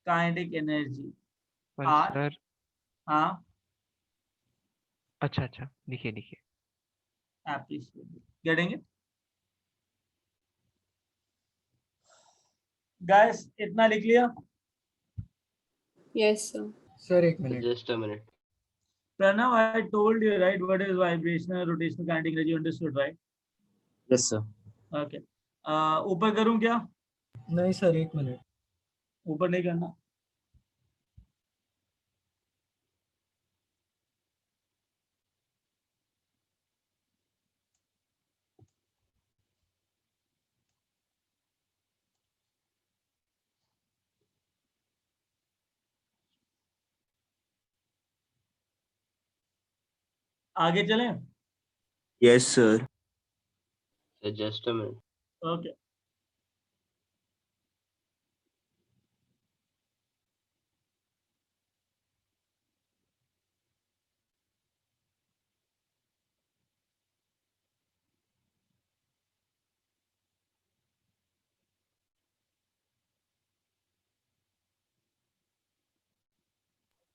kinetic energy पर are sir हाँ अच्छा अच्छा लिखिए लिखिए. appreciable. Getting it? Guys, इतना लिख लिया? Yes, sir. सर एक minute. Just a minute. Pranav, I told you, right, what is vibrational, rotational kinetic energy, you understood, right? Yes, sir. Okay. ऊपर करूं क्या? नहीं सर एक मिनट. ऊपर नहीं करना. आगे चलें? Yes, sir. So just a minute. Okay.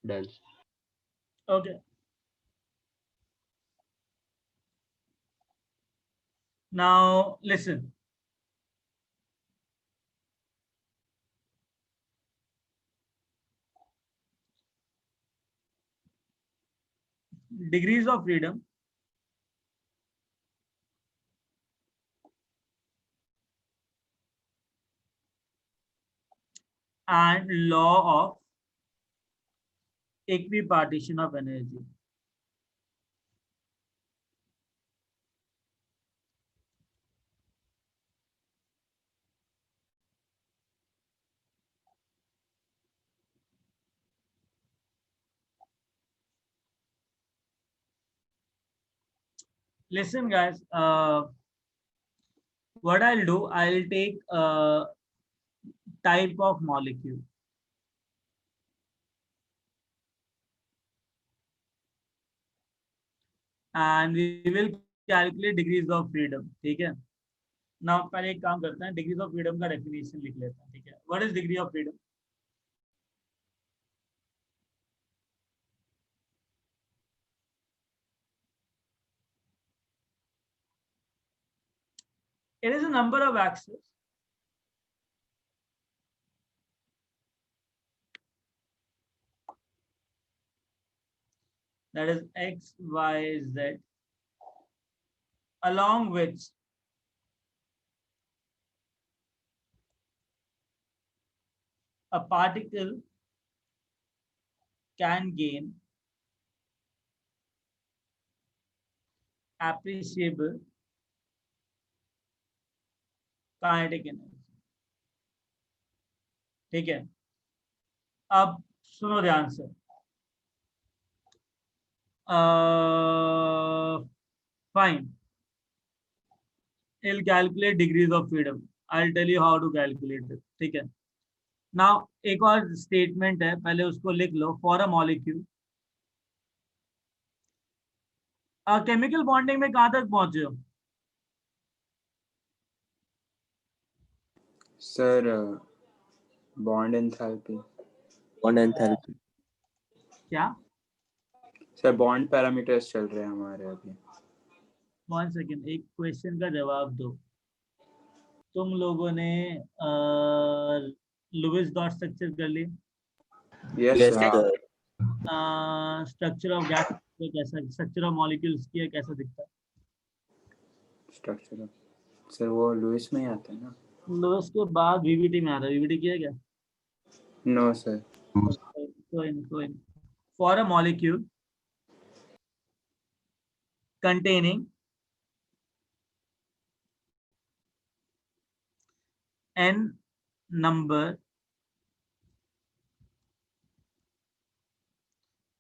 Done. Okay. Now listen. Degrees of freedom and law of equipartition of energy. Listen, guys. What I'll do, I'll take type of molecule. And we will calculate degrees of freedom. ठीक है? Now पहले एक काम करते हैं, degrees of freedom का definition लिख लेते हैं. ठीक है? What is degree of freedom? It is a number of axes that is x, y, z, along which a particle can gain appreciable kinetic energy. ठीक है? अब सुनो ध्यान से. Fine. I'll calculate degrees of freedom. I'll tell you how to calculate it. ठीक है? Now एक और statement है, पहले उसको लिख लो. For a molecule. Chemical bonding में कहाँ तक पहुंचे हो? Sir, bond enthalpy. Bond enthalpy. क्या? Sir, bond parameters चल रहे हैं हमारे अभी. 1 सेकेंड, एक क्वेश्चन का जवाब दो. तुम लोगों ने लुईस डॉट स्ट्रक्चर कर लिए? Yes, Yes, sir. sir. Structure of gas कैसा, स्ट्रक्चर ऑफ मॉलिक्यूल्स की है, कैसा दिखता है? Structure. Sir, वो लुईस में ही आता है ना? लुईस के बाद वीवीटी में आता है। वीवीटी किया क्या? No, sir. कोई नहीं। For a molecule containing n number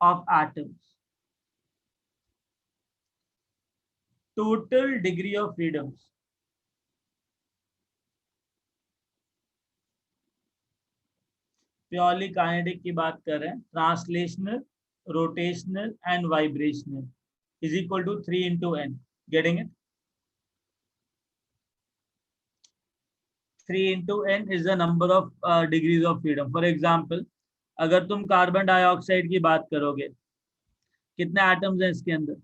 of atoms, total degree of freedoms purely kinetic की बात कर रहे हैं, translational, rotational and vibrational is equal to 3 into n. Getting it? 3 into n is the number of degrees of freedom. For example, अगर तुम carbon dioxide की बात करोगे, कितने एटम्स हैं इसके अंदर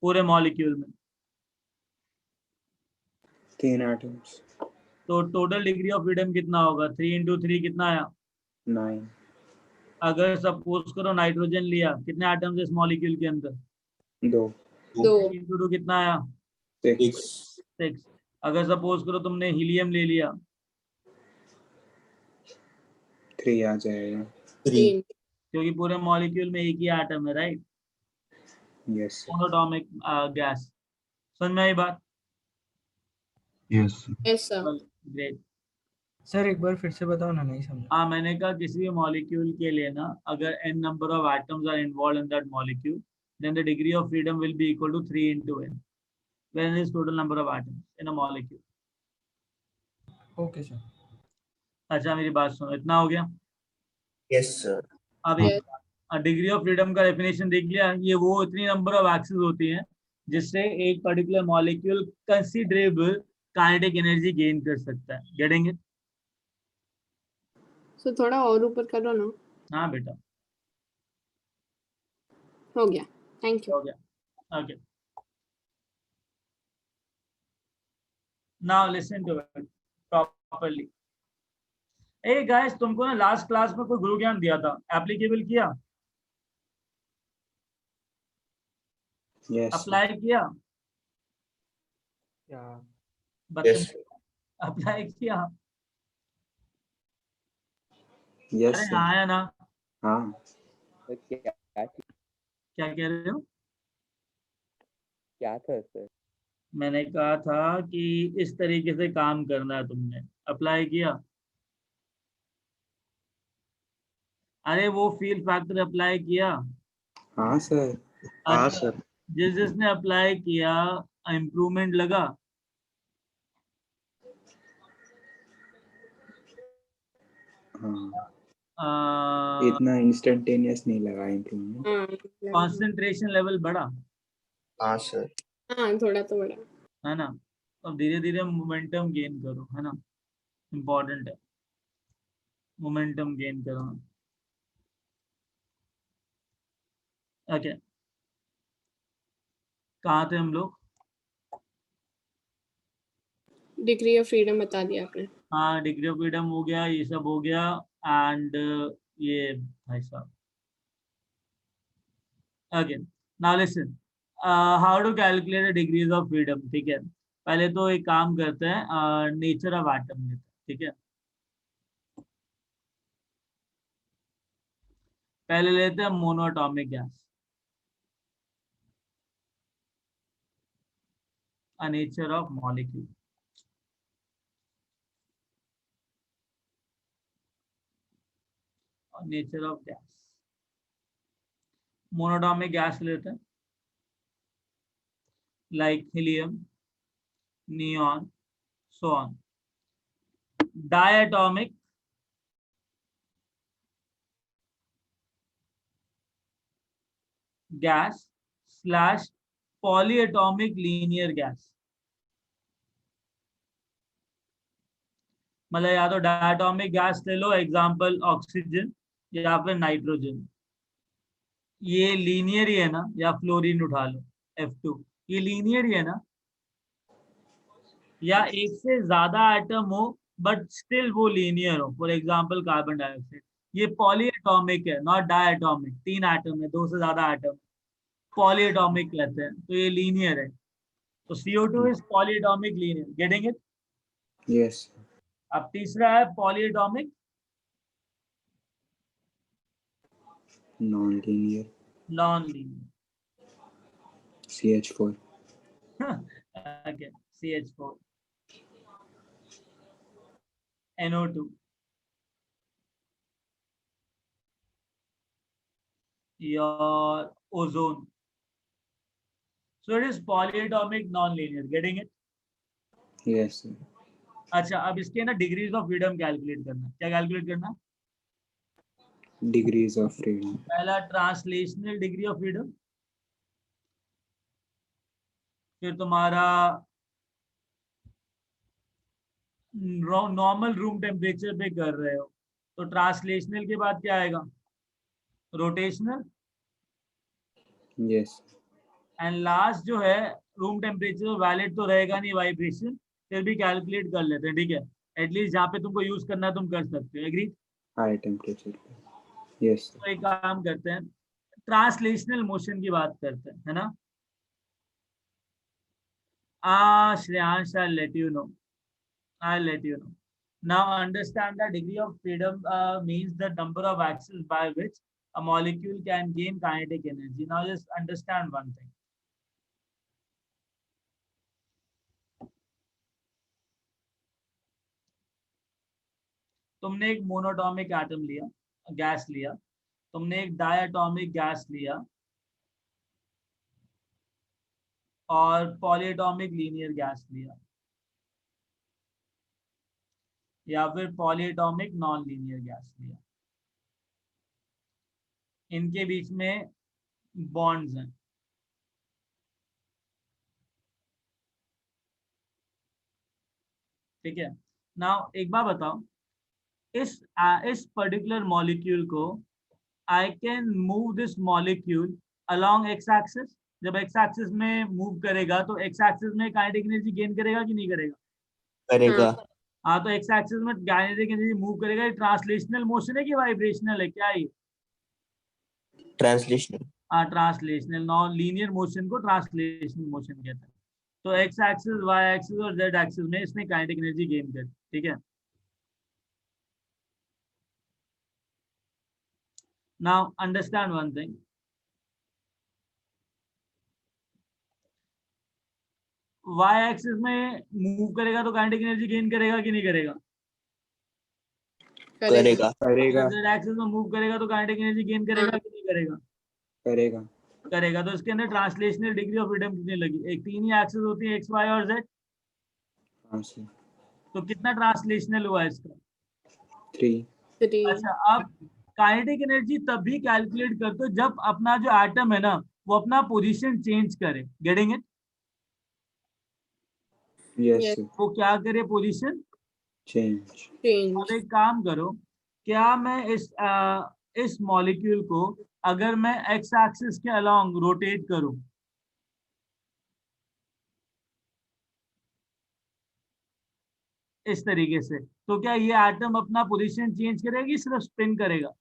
पूरे मॉलिक्यूल में? 3 atoms. तो टोटल डिग्री ऑफ फ्रीडम कितना होगा? 3 into 3 कितना आया? 9. अगर सपोज करो नाइट्रोजन लिया, कितने एटम्स है इस मॉलिक्यूल के अंदर? 2. 2 into 2 कितना आया? 6. 6. अगर सपोज करो तुमने हीलियम ले लिया, 3 आ जाएगा. 3 क्योंकि पूरे मॉलिक्यूल में एक ही एटम है, right? Yes, sir. Monoatomic gas. समझ में आई बात? Yes yes sir great. Sir एक बार फिर से बताओ ना, नहीं समझा। हाँ, मैंने कहा किसी भी मॉलिक्यूल के लिए ना, अगर n number of atoms are involve in that molecule, then the degree of freedom will be equal to 3 into n, when is total number of atoms in a molecule. Okay sir. अच्छा मेरी बात सुनो, इतना हो गया? Yes, sir. अब degree of freedom का definition देख लिया। ये वो इतनी नंबर ऑफ एक्सेस होती हैं जिससे एक particular molecule considerable kinetic energy gain कर सकता है। Getting it? so थोड़ा और ऊपर करो ना। हाँ बेटा, हो गया, थैंक यू। हो गया। Okay, now listen to it properly. ए गाइस, तुमको ना लास्ट क्लास में कोई गुरु ज्ञान दिया था, एप्लीकेबल किया? Yes, sir. अप्लाई किया? Yes, sir. अप्लाई किया? Yes, अरे sir. हाँ या ना? हाँ. क्या कह रहे हो? क्या था सर? मैंने कहा था कि इस तरीके से काम करना है तुमने। अप्लाई किया? अरे वो फील फैक्टर अप्लाई किया? हाँ, sir. हाँ अच्छा, सर। जिसने अप्लाई किया इम्प्रूवमेंट लगा? हाँ. इतना इंस्टेंटेनियस नहीं लगा इम्प्रूवमेंट. हाँ कंसंट्रेशन लेवल बढ़ा? हाँ सर। हाँ थोड़ा तो बड़ा। है ना? अब धीरे धीरे मोमेंटम गेन करो, है ना? इम्पोर्टेंट है, मोमेंटम गेन करो। ओके, कहाँ थे हम लोग? डिग्री ऑफ फ्रीडम बता दिया आपने। हाँ, डिग्री ऑफ फ्रीडम हो गया, ये सब हो गया। एंड ये भाई साहब, okay now listen, how to calculate the degrees of freedom. ठीक है, पहले तो एक काम करते हैं, नेचर ऑफ एटम लेते हैं। ठीक है, पहले लेते हैं monoatomic gas, a nature of molecule। Nature of gas, monoatomic gas लेते हैं, like helium, neon, so on. Diatomic gas slash polyatomic linear gas, मतलब या तो डायटॉमिक गैस ले लो, एग्जांपल ऑक्सीजन या फिर नाइट्रोजन, ये लीनियर ही है ना, या फ्लोरीन उठा लो F2, ये लीनियर ही है ना, या एक से ज्यादा एटम हो बट स्टिल वो लीनियर हो, फॉर एग्जांपल कार्बन डाइऑक्साइड, ये पॉलीएटॉमिक है नॉट डायटॉमिक, 3 एटम है, 2 से ज्यादा एटम, पॉलीएटॉमिक कहते हैं, तो ये लीनियर है। तो CO2 is polyatomic linear, getting it? Yes. अब तीसरा है polyatomic Non-linear. Non linear. CH4. Okay, CH4, NO2, your ozone. So it is polyatomic non-linear, getting it? Yes, sir. अच्छा, अब इसके ना डिग्रीज ऑफ फ्रीडम कैलकुलेट करना. क्या कैलकुलेट करना? Degrees of freedom. पहला ट्रांसलेशनल डिग्री ऑफ फ्रीडम, फिर तुम्हारा नॉर्मल रूम टेम्परेचर पे कर रहे हो तो ट्रांसलेशनल के बाद क्या आएगा? रोटेशनल. Yes. एंड लास्ट जो है रूम टेम्परेचर वैलिड तो रहेगा नहीं, वाइब्रेशन, फिर भी कैलकुलेट कर लेते हैं. ठीक है, एटलीस्ट जहाँ पे तुमको यूज करना है तुम कर सकते हो. Agree? High temperature. Yes, sir. तो एक काम करते हैं, ट्रांसलेशनल मोशन की बात करते हैं, है ना? Shreyansh, I'll let you know. Now understand that degree of freedom means the number of axes by which a molecule can gain kinetic energy. Now just understand one thing. तुमने एक monoatomic atom लिया, gas लिया, तुमने एक diatomic gas लिया और polyatomic linear gas लिया या फिर पॉलीएटॉमिक नॉन लीनियर गैस लिया. इनके बीच में बॉन्ड्स हैं. ठीक है. नाउ एक बार बताओ, इस पर्टिकुलर मॉलिक्यूल को I can move this molecule along x axis. जब एक्स एक्सिस में मूव करेगा तो एक्स एक्सिस में काइनेटिक एनर्जी गेन करेगा कि नहीं करेगा? करेगा. हाँ, तो एक्स एक्सिस में काइनेटिक एनर्जी मूव करेगा. ये ट्रांसलेशनल मोशन है कि वाइब्रेशनल है? क्या है ये? ट्रांसलेशनल. हाँ, ट्रांसलेशनल. नॉन लीनियर मोशन को ट्रांसलेशनल मोशन कहते हैं. तो एक्स एक्सिस, वाई एक्सिस और जेड एक्सिस में इसने काइनेटिक एनर्जी गेन करी. ठीक है. Now understand one thing. Y axis में मूव करेगा तो काइनेटिक एनर्जी गेन करेगा कि नहीं करेगा? करेगा. करेगा. जेड एक्सिस में मूव करेगा तो काइनेटिक एनर्जी गेन करेगा कि नहीं करेगा? करेगा. करेगा. तो इसके अंदर ट्रांसलेशनल डिग्री ऑफ फ्रीडम कितनी लगी? एक तीन ही एक्सिस होती है, एक्स, वाई और जेड. हाँ सर. तो कितना ट्रांसलेशनल हुआ इसका? 3. 3. अच्छा, अब काइनेटिक एनर्जी तभी कैलकुलेट करते हो जब अपना जो एटम है ना वो अपना पोजीशन चेंज करे. Getting it? Yes, Yes. sir. वो क्या करे? Position Change. अब एक काम करो, क्या मैं इस मॉलिक्यूल को अगर मैं एक्स एक्सिस के अलोंग रोटेट करूं, इस तरीके से, तो क्या ये एटम अपना पोजीशन चेंज करेगा कि सिर्फ स्पिन करेगा?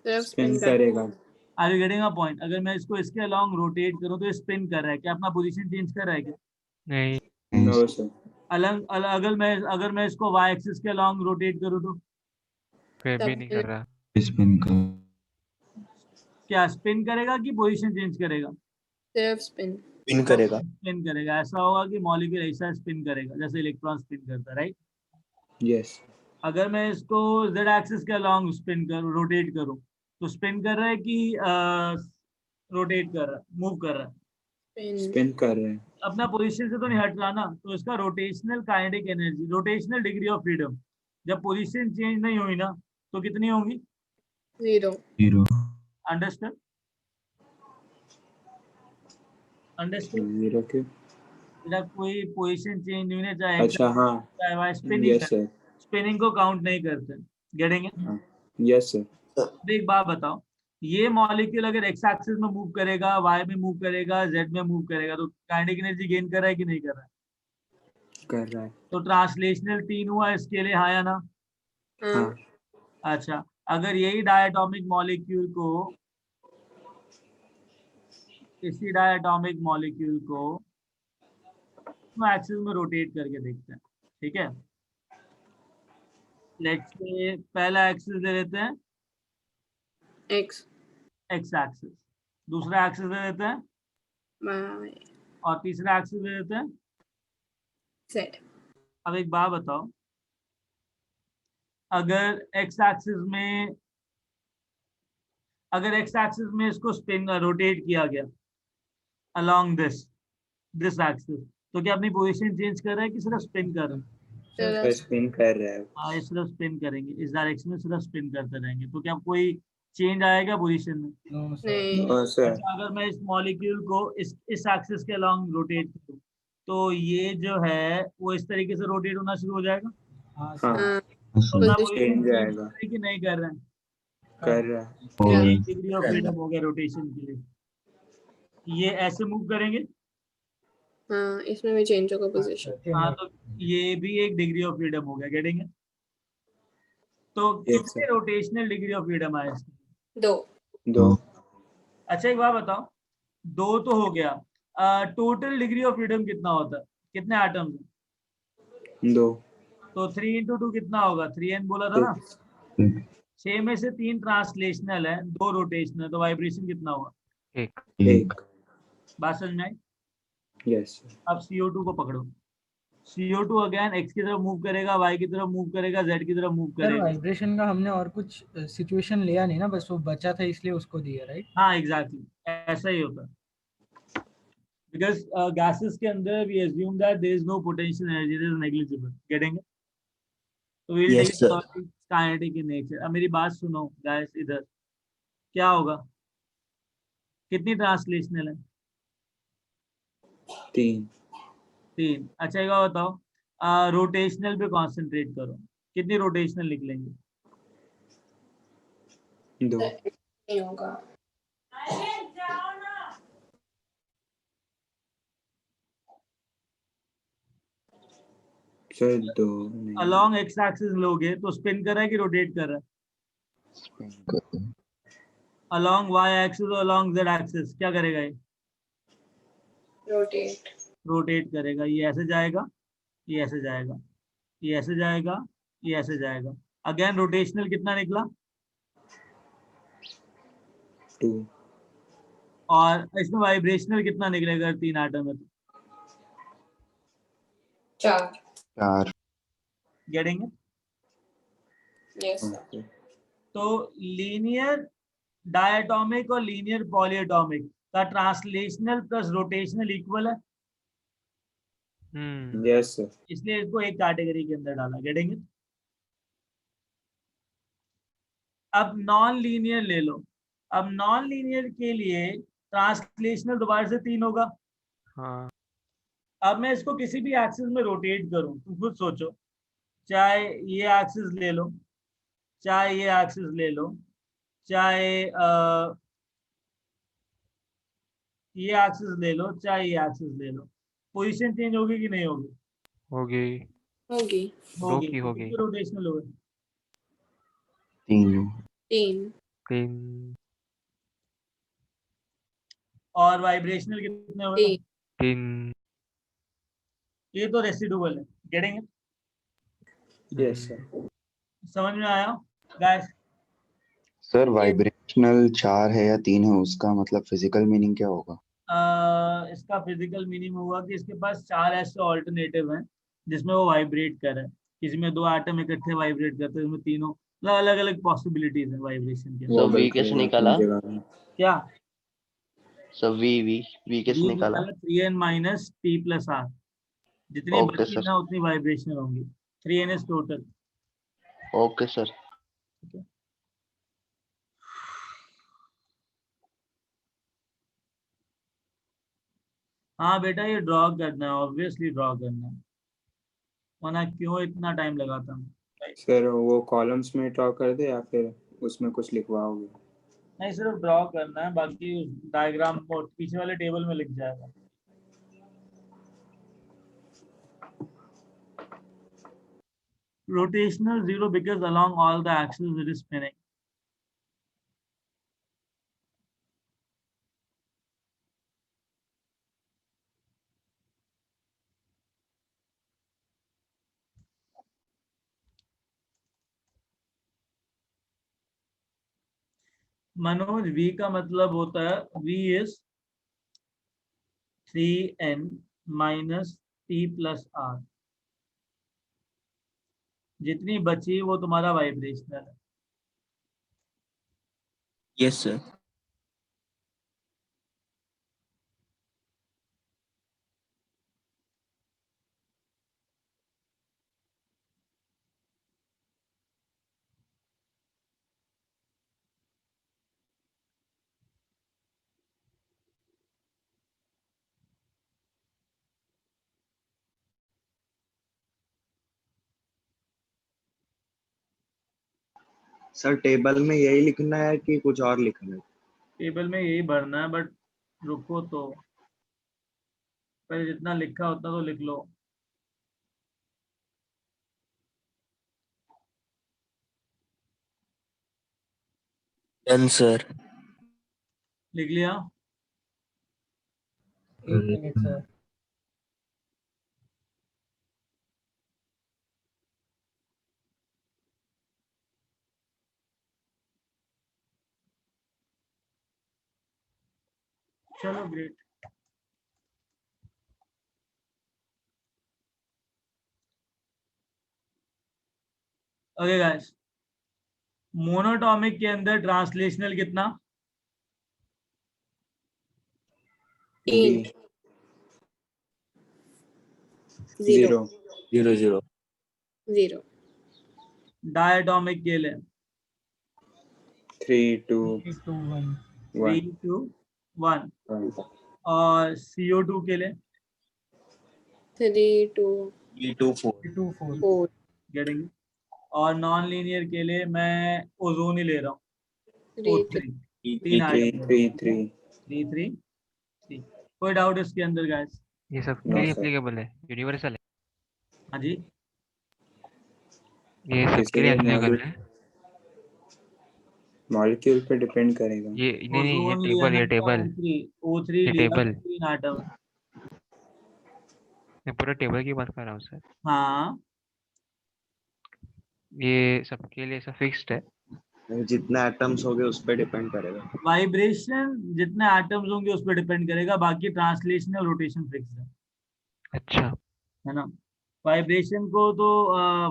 सिर्फ Spin spin करेगा. Are you getting a point? अगर मैं इसको इसके अलोंग रोटेट करूं तो ये स्पिन कर रहा है, क्या अपना पोजीशन चेंज कर रहा है क्या? नहीं. No, sir. अगर मैं इसको वाई एक्सिस के अलोंग रोटेट करूं तो फिर भी तब नहीं कर रहा. स्पिन कर. क्या स्पिन करेगा कि पोजीशन चेंज करेगा? सिर्फ spin. स्पिन करेगा. स्पिन करेगा. ऐसा होगा कि मॉलिक्यूल ऐसा स्पिन करेगा जैसे इलेक्ट्रॉन स्पिन करता है, राइट? Yes. अगर मैं इसको जेड एक्सिस के अलोंग रोटेट करूं तो स्पिन कर रहा है कि रोटेट कर रहा है, मूव कर रहा है? Spin. Spin कर रहे हैं. अपना पोजीशन से तो नहीं हट रहा ना. तो इसका rotational kinetic energy, rotational degree of freedom, जब पोजीशन चेंज नहीं हुई ना तो कितनी होंगी? 0. 0. अंडरस्टैंड? 0 क्यों? जब कोई पोजीशन चेंज नहीं हुई, चाहे अच्छा, हाँ. चाहे why spinning Yes, sir. Spinning को काउंट नहीं करते. Getting it? हाँ. Yes, sir. एक बात बताओ, ये मॉलिक्यूल अगर एक्स एक्सिस में मूव करेगा, वाई में मूव करेगा, जेड में मूव करेगा तो काइनेटिक एनर्जी गेन कर रहा है कि नहीं कर रहा है? कर रहा है. तो ट्रांसलेशनल 3 हुआ, इसके लिए हाँ या ना? हाँ. अच्छा, अगर यही डायटॉमिक मॉलिक्यूल को, इसी डायटॉमिक मॉलिक्यूल को दोनों एक्सिस में रोटेट करके देखते हैं, ठीक है। लेट्स से पहला एक्सिस ले लेते हैं X, एक्स एक्सिस, दूसरा एक्सिस ले लेते हैं Y, और तीसरा एक्सिस ले लेते हैं। Z. अब एक बात बताओ, अगर एक्स एक्सिस में इसको स्पिन रोटेट किया गया अलोंग दिस एक्सिस, तो क्या अपनी पोजीशन चेंज कर रहा है कि सिर्फ स्पिन कर रहा है? सर स्पिन कर रहा है। हाँ, ये सिर्फ स्पिन करेंगे, इस डायरेक्शन में सिर्फ स्पिन करते रहेंगे, तो क्या कोई चेंज आएगा पोजीशन में? No sir. नहीं. हाँ सर। अच्छा, अगर मैं इस मॉलिक्यूल को इस एक्सिस के अलोंग रोटेट करूं, तो ये जो है वो इस तरीके से रोटेट होना शुरू हो जाएगा। हाँ हाँ हाँ. तो अपना Position पोजीशन चेंज चेंज आएगा। कर रहे हैं कि नहीं कर रहे हैं? कर रहा है। Yeah. होगी। डिग्री ऑफ फ्रीडम हो गया रोटेशन के लिए। ये ऐसे मूव करेंगे, हाँ, इसमें भी चेंज होगा पोजीशन. हाँ, तो ये भी एक डिग्री ऑफ फ्रीडम हो गया, गेटिंग है? तो Yes, कितने sir. Rotational degree of freedom आए इसमें? 2. 2। अच्छा, एक बात बताओ, 2 तो हो गया, टोटल डिग्री ऑफ फ्रीडम कितना होता है, कितने एटम्स हैं? 2। तो 3 into 2 कितना होगा? 3n बोला था ना। 6 में से 3 ट्रांसलेशनल है, 2 रोटेशनल, तो वाइब्रेशन कितना होगा? एक। 1। बात समझ में आई? यस। अब CO2 को पकड़ो, CO2 अगेन x की तरफ मूव करेगा, y की तरफ मूव करेगा, z की तरफ मूव सर करेगा। वाइब्रेशन का हमने और कुछ सिचुएशन लिया नहीं ना, बस वो बचा था इसलिए उसको दिया, राइट? हाँ एग्जैक्टली, ऐसा ही होता है। बिकॉज gases के अंदर we assume that there is no potential energy, there is negligible, getting it? तो we'll Yes, take it sir. purely kinetic in nature। अब मेरी बात सुनो गाइस, इधर क्या होगा, कितनी ट्रांसलेशनल है? 3। 3। अच्छा, एक बात बताओ, रोटेशनल पे कॉन्सेंट्रेट करो, कितनी रोटेशनल लिख लेंगे? 2। नहीं होगा. सर 2 नहीं। अलोंग एक्स एक्सिस लोगे तो स्पिन कर रहा है कि रोटेट कर रहा है? अलोंग वाई एक्सिस और अलोंग जेड एक्सिस क्या करेगा? ये Rotate. रोटेट करेगा। ये ऐसे जाएगा, ये ऐसे जाएगा, ये ऐसे जाएगा, ये ऐसे जाएगा। अगेन रोटेशनल कितना निकला? 2। और इसमें वाइब्रेशनल कितना निकलेगा 3 एटम है तो? 4. 4। गेटिंग? Yes. तो लीनियर डायटोमिक और लीनियर पॉलीएटॉमिक का ट्रांसलेशनल प्लस रोटेशनल इक्वल है, यस सर। इसलिए इसको एक कैटेगरी के अंदर डाला। गेटिंग? अब नॉन लीनियर ले लो। अब नॉन लीनियर के लिए ट्रांसलेशनल दोबारा से 3 होगा। हाँ। अब मैं इसको किसी भी एक्सिस में रोटेट करूं, तुम खुद सोचो, चाहे ये एक्सिस ले लो, चाहे ये एक्सिस ले लो, चाहे ये एक्सिस ले लो, चाहे ये एक्सिस ले लो, पोजीशन चेंज होगी कि नहीं होगी? होगी। होगी. होगी। की होगी। कितने रोटेशनल हो गए? 3। 3. 3। और वाइब्रेशनल कितने हो गए? 3। ये तो रेसिडुअल है। गेटिंग? Yes sir. समझ में आया गाइस? सर वाइब्रेशनल 4 है या 3 है, उसका मतलब फिजिकल मीनिंग क्या होगा? इसका फिजिकल मीनिंग होगा कि इसके पास 4 ऐसे ऑल्टरनेटिव हैं जिसमें वो वाइब्रेट कर रहा है। किसी में 2 एटम इकट्ठे वाइब्रेट करते हैं, इसमें तीनों अलग अलग पॉसिबिलिटीज हैं वाइब्रेशन के। So V कैसे निकाला? क्या? So V कैसे निकाला? 3n minus T plus R, जितनी Okay, बची sir. ना उतनी वाइब्रेशन होंगी। 3n is total. Okay, sir. हाँ बेटा, ये ड्रॉ करना है, ऑब्वियसली ड्रॉ करना है, वरना क्यों इतना टाइम लगाता हूँ? सर वो कॉलम्स में ड्रॉ कर दे या फिर उसमें कुछ लिखवाओगे? नहीं, सिर्फ ड्रॉ करना है, बाकी डायग्राम पीछे वाले टेबल में लिख जाएगा। Rotational 0 because along all the axes it is spinning. Manoj v का मतलब होता है v is 3n minus t plus r। जितनी बची वो तुम्हारा वाइब्रेशनल है। Yes, sir. सर टेबल में यही लिखना है कि कुछ और लिखना है? टेबल में यही भरना है, बट रुको तो पहले जितना लिखा उतना तो लिख लो। Done, sir. लिख लिया? एक मिनट सर। चलो ग्रेट। ओके गाइस, मोनोटॉमिक के अंदर ट्रांसलेशनल कितना? तीन। D. 0 0, 0. 0 डायटॉमिक के लिए 3, 2, 2 1 3 1. 2 1। 1. और CO2 के लिए 3 2 3, 2, 4. 2 4 4 गेटिंग। और नॉन लीनियर के लिए मैं ओजोन ही ले रहा हूँ, 3 O3। 3, 3 3, 3, आइटम, 3, 3. 3 3 3। कोई डाउट इसके अंदर गाइस? ये सब के No, लिए sir. एप्लीकेबल है, यूनिवर्सल है, हाँ जी। ये सब के लिए एप्लीकेबल है। मॉलिक्यूल पे डिपेंड करेगा। ये नहीं नहीं, ओजोन लिया ये है टेबल, O3 ये लिया, टेबल। 3 आइटम। मैं पूरा टेबल की बात कर रहा हूँ सर। हाँ, ये सबके लिए सब फिक्स्ड है। जितने एटम्स हो गए उस पर डिपेंड करेगा। वाइब्रेशन जितने एटम्स होंगे उस पर डिपेंड करेगा, बाकी ट्रांसलेशनल रोटेशन फिक्स है अच्छा, ना। वाइब्रेशन को तो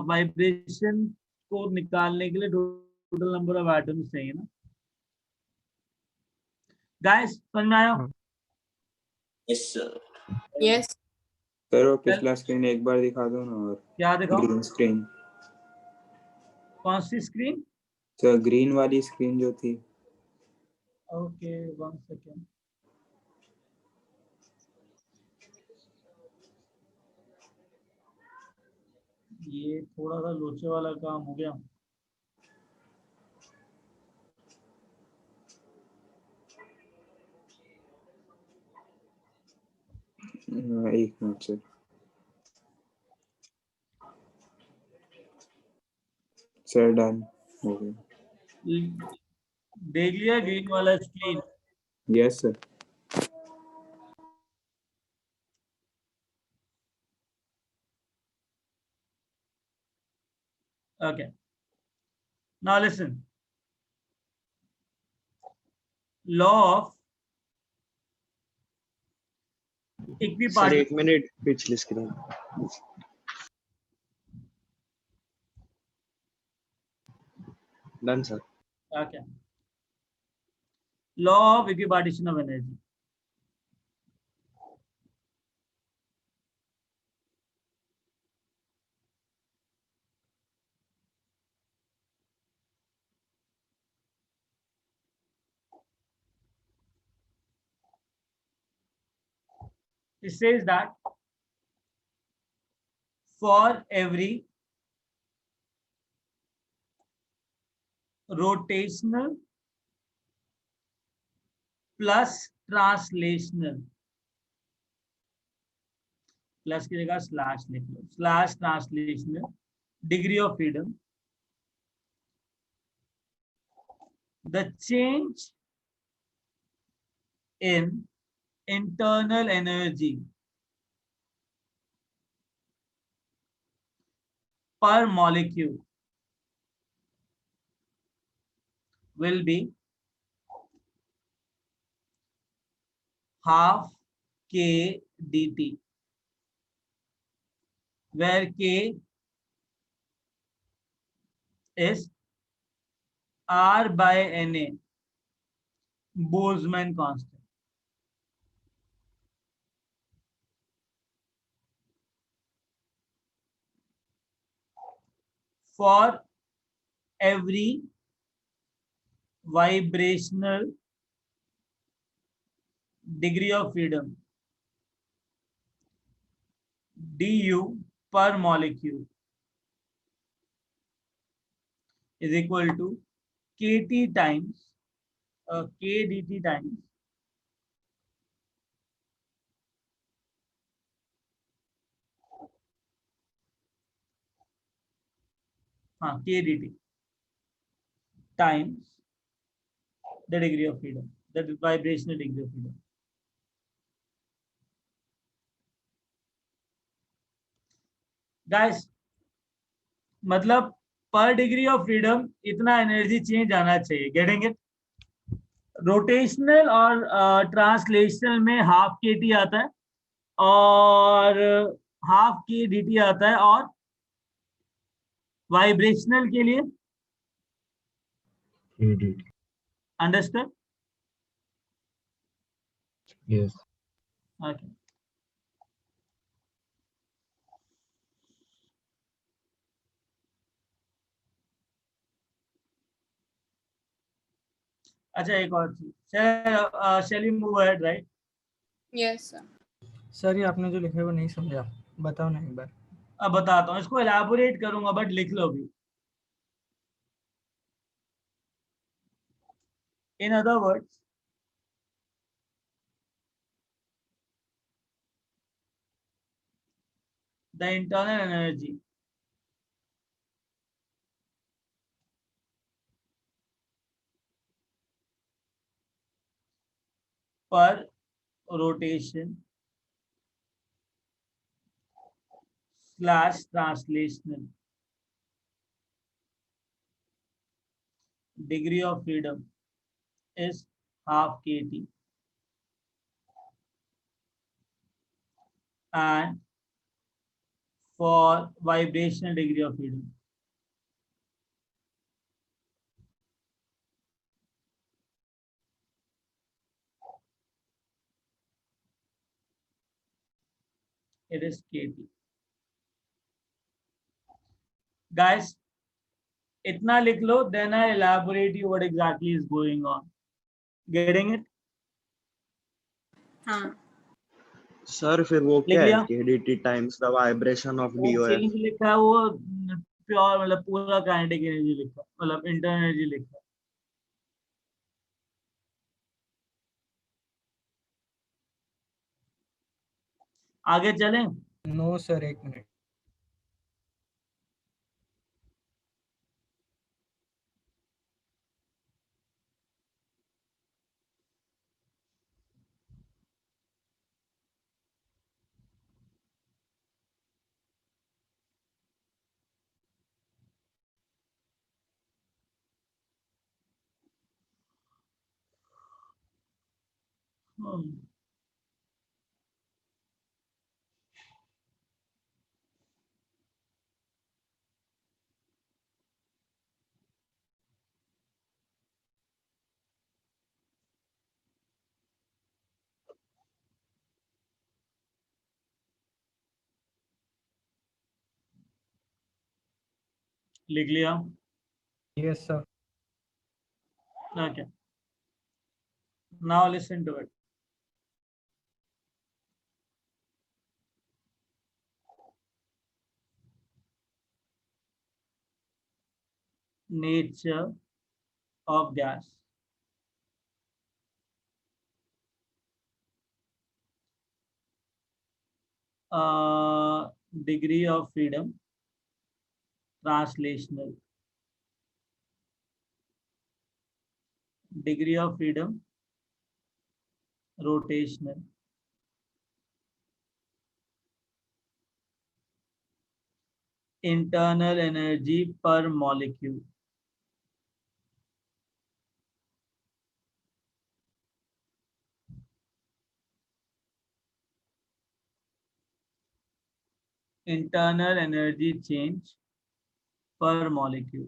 वाइब्रेशन को निकालने के लिए टोटल नंबर ऑफ एटम्स चाहिए ना। गाइस समझ में आया? हाँ। Yes, sir. यस सर वो पिछला स्क्रीन एक बार दिखा दो ना। और क्या दिखाओ? ग्रीन स्क्रीन, कौन सी स्क्रीन? सर ग्रीन वाली स्क्रीन जो थी। Okay 1 second. ये थोड़ा सा लोचे वाला काम हो गया। एक मिनट सर। सर डन हो गया। देख लिया ग्रीन वाला screen? Yes sir. Okay. Now listen. Law of sir equipartition. एक मिनट, पिछली screen. Done sir. Okay. Law of equipartition of energy. It says that for every rotational plus translational, plus की जगह slash लिख लो, slash translational degree of freedom, the change in internal energy per molecule will be half k dt, where k is R by Na, Boltzmann constant. For every vibrational degree of freedom du per molecule is equal to kT times k dt times k dt times the degree of freedom, that is vibrational degree of freedom. Guys, मतलब पर degree of freedom इतना energy change आना चाहिए, getting it? Rotational और translational में half के T आता है और हाफ के डी टी आता है, और वाइब्रेशनल के लिए KDT. अंडरस्टैंड? Yes. ओके. अच्छा, एक और चीज, shall you move ahead, right? Yes, sir. Sir ये आपने जो लिखा है वो नहीं समझा, बताओ ना एक बार. अब बताता हूँ, इसको एलैबोरेट करूंगा बट लिख लो भी. In other words, the internal energy per rotation / translational degree of freedom is half kT, and for vibrational degree of freedom it is kT. Guys, इतना लिख लो, then I elaborate you what exactly is going on. Getting it? हाँ. Sir फिर वो लिख क्या है लिया? KDT times the vibration of वो DOF? चेंज लिखा है, वो प्योर मतलब पूरा काइनेटिक एनर्जी लिखा है, मतलब इंटरनल एनर्जी लिखा है. आगे चलें? नो सर, एक मिनट. लिख लिया? Yes sir. Okay. Now listen to it. Nature of gas. Degree of freedom, translational. Degree of freedom, rotational. Internal energy per molecule. internal energy change per molecule.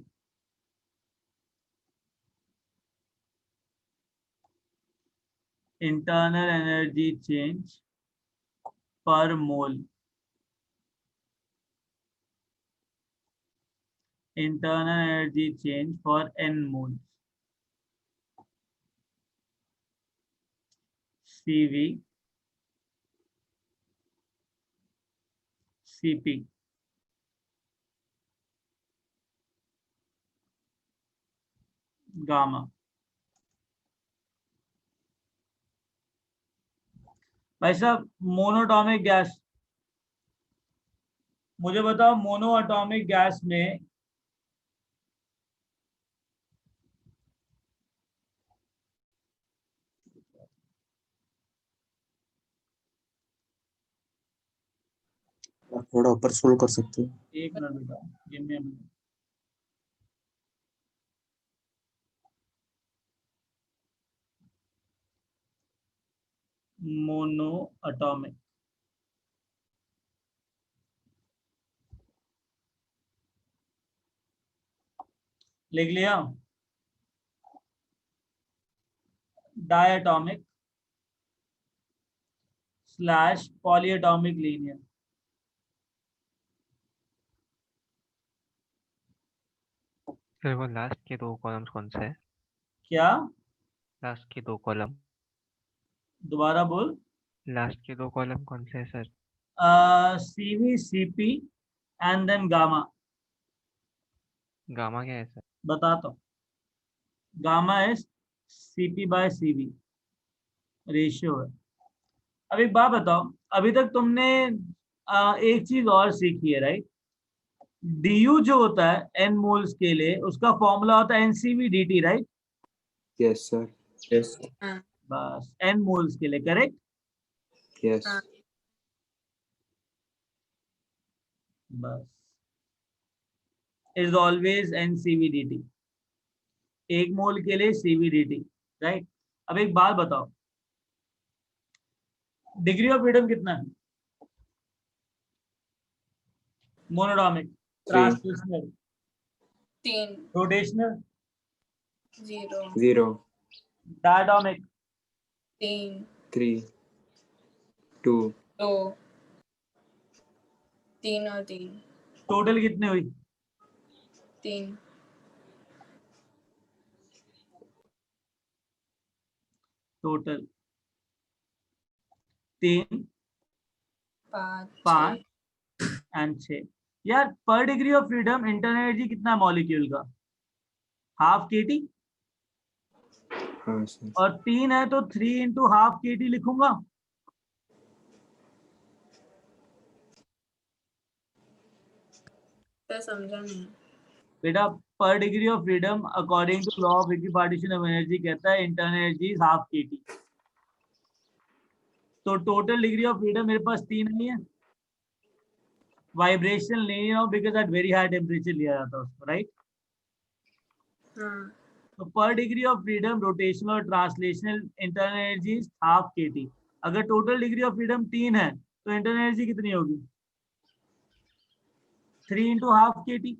Internal energy change per mole. Internal energy change for n moles. CV, CP. Gamma. भाई साहब monoatomic gas, मुझे बताओ mono atomic gas में आप थोड़ा ऊपर scroll कर सकते हो। एक मिनट बेटा, give me a minute. Mono atomic, लिख लिया। Diatomic slash polyatomic linear. Sir वो लास्ट के 2 कॉलम्स कौन से है? क्या? लास्ट के 2 कॉलम, दोबारा बोल। लास्ट के 2 कॉलम कौन से है sir? CV, CP and then gamma. Gamma क्या है सर? बताता हूँ। गामा इज CP/CV रेशियो है। अब एक बात बताओ, अभी तक तुमने एक चीज और सीखी है, राइट? DU जो होता है n मोल्स के लिए, उसका फॉर्मूला होता है NCV/dt, right? Yes, sir. Yes बस n मोल्स के लिए, करेक्ट? Yes. बस इज ऑलवेज NCV/dt, 1 मोल के लिए CVdt, राइट? अब एक बात बताओ, डिग्री ऑफ फ्रीडम कितना है? मोनोटॉमिक, 3. Translational, 3 rotational, 0 0. डायटॉमिक, 3 3. 2. 2 3 और 3 टोटल कितनी हुई? 3 टोटल 3, 5 5 6 एंड 6। यार पर degree of freedom internal energy कितना मॉलिक्यूल का? हाफ kT, हाँ सर. और 3 है तो 3 इंटू हाफ kT लिखूंगा। तो समझा नहीं। बेटा पर degree of freedom according to law of equipartition of energy कहता है internal energy is half kT। तो टोटल डिग्री ऑफ फ्रीडम मेरे पास 3 नहीं है, वाइब्रेशन नहीं है because at very high temperature लिया जाता है उसको, राइट? हाँ तो पर डिग्री ऑफ फ्रीडम रोटेशनल और translational internal energy half kT। अगर टोटल डिग्री ऑफ फ्रीडम 3 है तो इंटरनल एनर्जी कितनी होगी? 3 इंटू हाफ kT।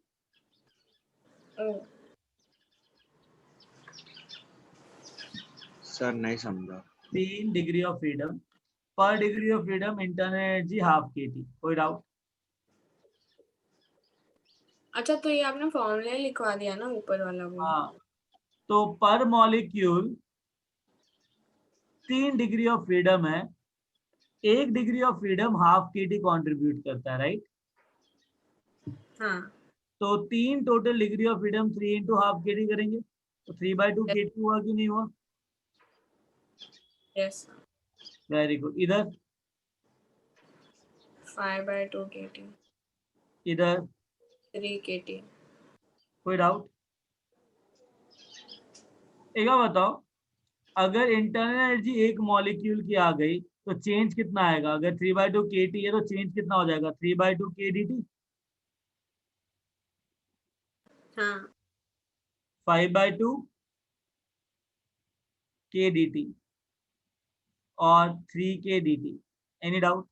ओ सर नहीं समझा। 3 डिग्री ऑफ फ्रीडम, पर degree of freedom internal energy half kT। कोई डाउट? अच्छा, तो ये आपने फॉर्मूला लिखवा दिया ना ऊपर वाला वो। हाँ, तो पर मॉलिक्यूल 3 डिग्री ऑफ फ्रीडम है, 1 degree of freedom half kT contribute करता है, राइट? हाँ तो 3 total degree of freedom 3 into half kT करेंगे तो 3/2 kT हुआ कि नहीं हुआ? Yes very good. इधर 5/2 kT इधर 3 kT। कोई डाउट? एक बार बताओ, अगर इंटरनल एनर्जी एक मॉलिक्यूल की आ गई तो चेंज कितना आएगा? अगर 3/2 kT है तो चेंज कितना हो जाएगा? 3/2 kdt, हाँ 5/2 kdt और 3 kdt। Any doubt?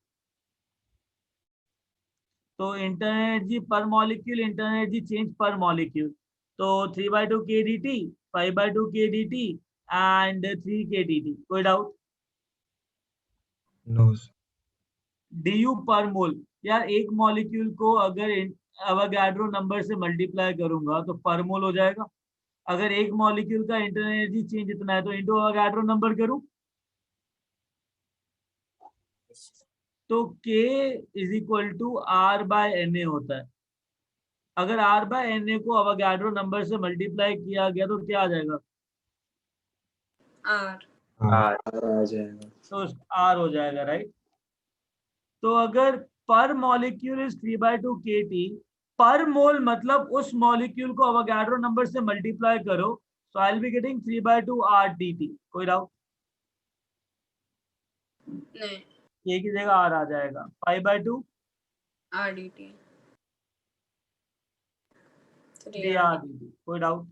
तो इंटरनल एनर्जी पर मॉलिक्यूल, इंटरनल एनर्जी चेंज पर मॉलिक्यूल, तो 3/2 kdt, 5/2 kdt एंड 3 kdt। कोई डाउट? नो du पर मोल, यार एक मॉलिक्यूल को अगर अवोगाड्रो नंबर से मल्टीप्लाई करूंगा तो पर मोल हो जाएगा। अगर एक मॉलिक्यूल का इंटरनल एनर्जी चेंज इतना है तो इंटू अवोगाड्रो नंबर करूं तो k is equal to R/Na होता है। अगर R/Na को अवोगाड्रो नंबर से मल्टीप्लाई किया गया तो क्या आ जाएगा? R। आ जाएगा। तो R हो जाएगा, राइट। तो अगर पर मॉलिक्यूल इज 3/2 kT, पर मोल मतलब उस मॉलिक्यूल को अवोगाड्रो नंबर से मल्टीप्लाई करो, so I'll be getting 3/2 RDT। कोई डाउट? नहीं, k की जगह R आ जाएगा। 5/2 RDT। 3 RDT। कोई डाउट?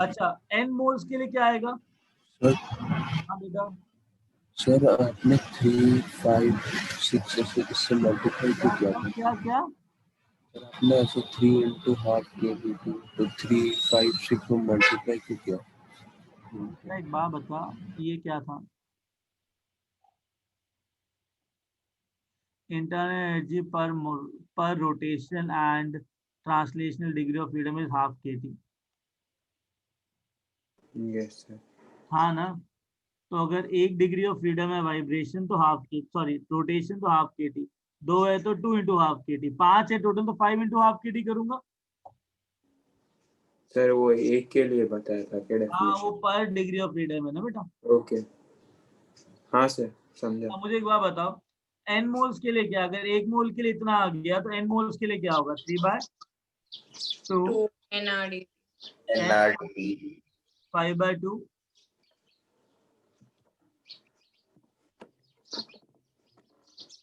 अच्छा, n मोल्स के लिए क्या आएगा? हाँ बेटा, सर आपने 3, 5, 6 ऐसे इससे मल्टीप्लाई क्यों किया था? क्या क्या? सर आपने ऐसे 3 into half kdt तो 3, 5, 6 में मल्टीप्लाई क्यों किया? एक बात बता, ये क्या था? इंटरनल एनर्जी पर rotation and translational degree of freedom is half kT। Yes sir. हाँ ना? तो अगर 1 डिग्री ऑफ फ्रीडम है वाइब्रेशन तो हाफ के, सॉरी रोटेशन तो हाफ kT, 2 है तो 2 इंटू हाफ kT, 5 है टोटल तो 5 इंटू हाफ kT करूंगा। सर वो एक के लिए बताया था क्या हाँ, वो डेफिनेशन? पर डिग्री ऑफ फ्रीडम है ना बेटा। ओके, हाँ सर समझा। अब मुझे एक बात बताओ, n मोल्स के लिए क्या? अगर 1 मोल के लिए इतना आ गया तो n मोल्स के लिए क्या होगा? 3/2 2 NRD। 5/2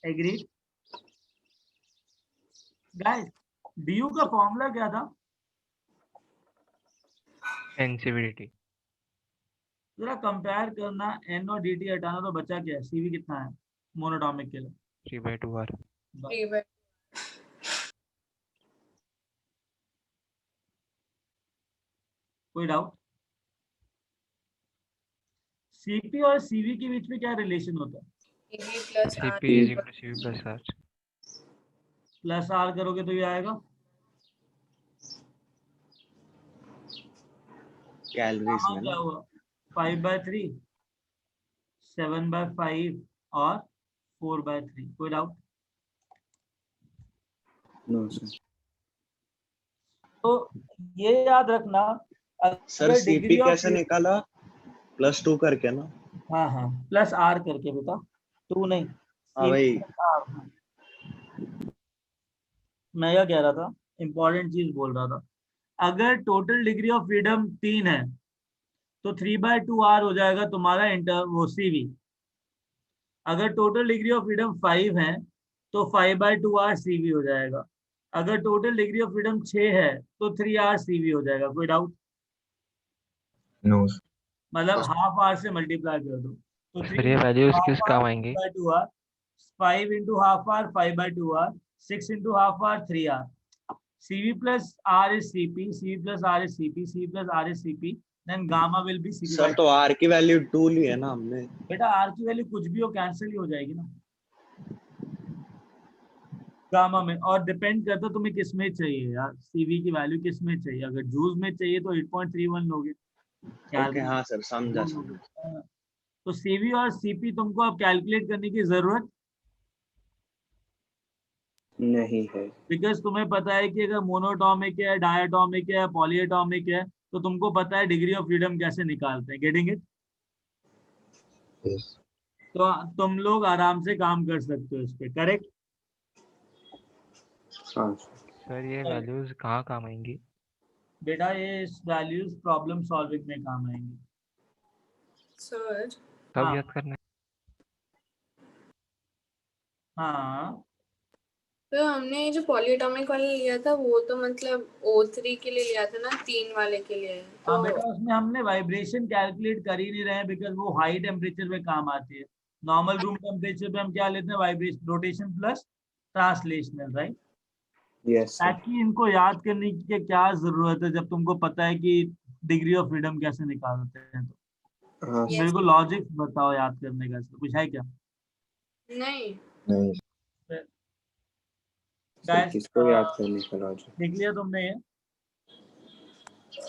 agree guys? du का फॉर्मूला क्या था? सेंसिटिविटी। जरा कंपेयर करना, n और dt हटाना तो बचा क्या है? cv कितना है मोनोटॉमिक के लिए? 3/2 R। 3/2। कोई डाउट? cp और cv के बीच में क्या रिलेशन होता है? CP plus R। CP is equal to CV plus R। Plus r करोगे तो ये आएगा कैलोरीज हाँ, में क्या ना। हुआ? 5/3, 7/5 और 4/3। कोई डाउट? No sir. तो ये याद रखना, सर अगर सीपी डिग्री ऑफ कैसे निकाला? +2 करके ना। हाँ हाँ, प्लस r करके बेटा, 2 नहीं। हाँ भाई, R। मैं क्या कह रहा था, इंपॉर्टेंट चीज बोल रहा था, अगर टोटल डिग्री ऑफ फ्रीडम 3 है तो 3/2 R हो जाएगा तुम्हारा वो CV। अगर टोटल डिग्री ऑफ फ्रीडम 5 है तो 5/2 R CV हो जाएगा। अगर टोटल डिग्री ऑफ फ्रीडम 6 है तो 3 R CV हो जाएगा। कोई डाउट? नो मतलब हाफ R से मल्टीप्लाई कर दो तो सर ये वैल्यूज किस काम आएंगे? 3/2 R, 5 into half R 5/2 R, 6 into half R 3 R। CV plus R is CP, CV plus R is CP, CV plus R is CP, then gamma will be CP sir by तो R की value 2 ली है ना हमने। बेटा R की value कुछ भी हो कैंसिल ही हो जाएगी ना गामा में। और डिपेंड करता तुम्हें किस में चाहिए यार, CV की वैल्यू किस में चाहिए। अगर जूल में चाहिए तो 8.31 लोगे। ओके हाँ सर, समझा समझा। तो CV और CP तुमको अब कैलकुलेट करने की जरूरत नहीं है। बिकॉज तुम्हें पता है कि अगर मोनोटॉमिक है, डायटॉमिक है, पॉलीएटॉमिक है तो तुमको पता है डिग्री ऑफ फ्रीडम कैसे निकालते हैं। Getting it? यस तो तुम लोग आराम से काम कर सकते हो इस पे। करेक्ट? हाँ सर ये वैल्यूज कहाँ काम आएंगी? बेटा ये वैल्यूज प्रॉब्लम सॉल्विंग में काम आएंगी। सर तब हाँ याद करना है। हाँ, तो हमने जो पॉलीएटॉमिक वाला लिया था वो तो मतलब O3 के लिए लिया था ना, 3 वाले के लिए। हाँ तो बेटा उसमें हमने वाइब्रेशन कैलकुलेट कर ही नहीं रहे हैं बिकॉज वो हाई टेम्परेचर में काम आती है। नॉर्मल रूम टेम्परेचर पे हम क्या लेते हैं, vibration, rotation plus translational, right. Yes sir. ताकि इनको याद करने की क्या जरूरत है जब तुमको पता है कि डिग्री ऑफ फ्रीडम कैसे निकालते हैं। तो हाँ Yes. मेरे को लॉजिक बताओ याद करने का, इसका कुछ है क्या? नहीं नहीं सर, Guys, किसको याद करने का लॉजिक? देख लिया तुमने ये?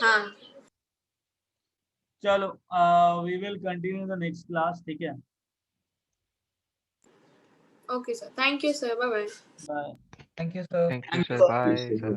हाँ चलो we will continue the next class, ठीक है? Okay sir, thank you sir, bye bye. Bye. Thank you sir. Thank you sir, Yes, bye sir. Sir.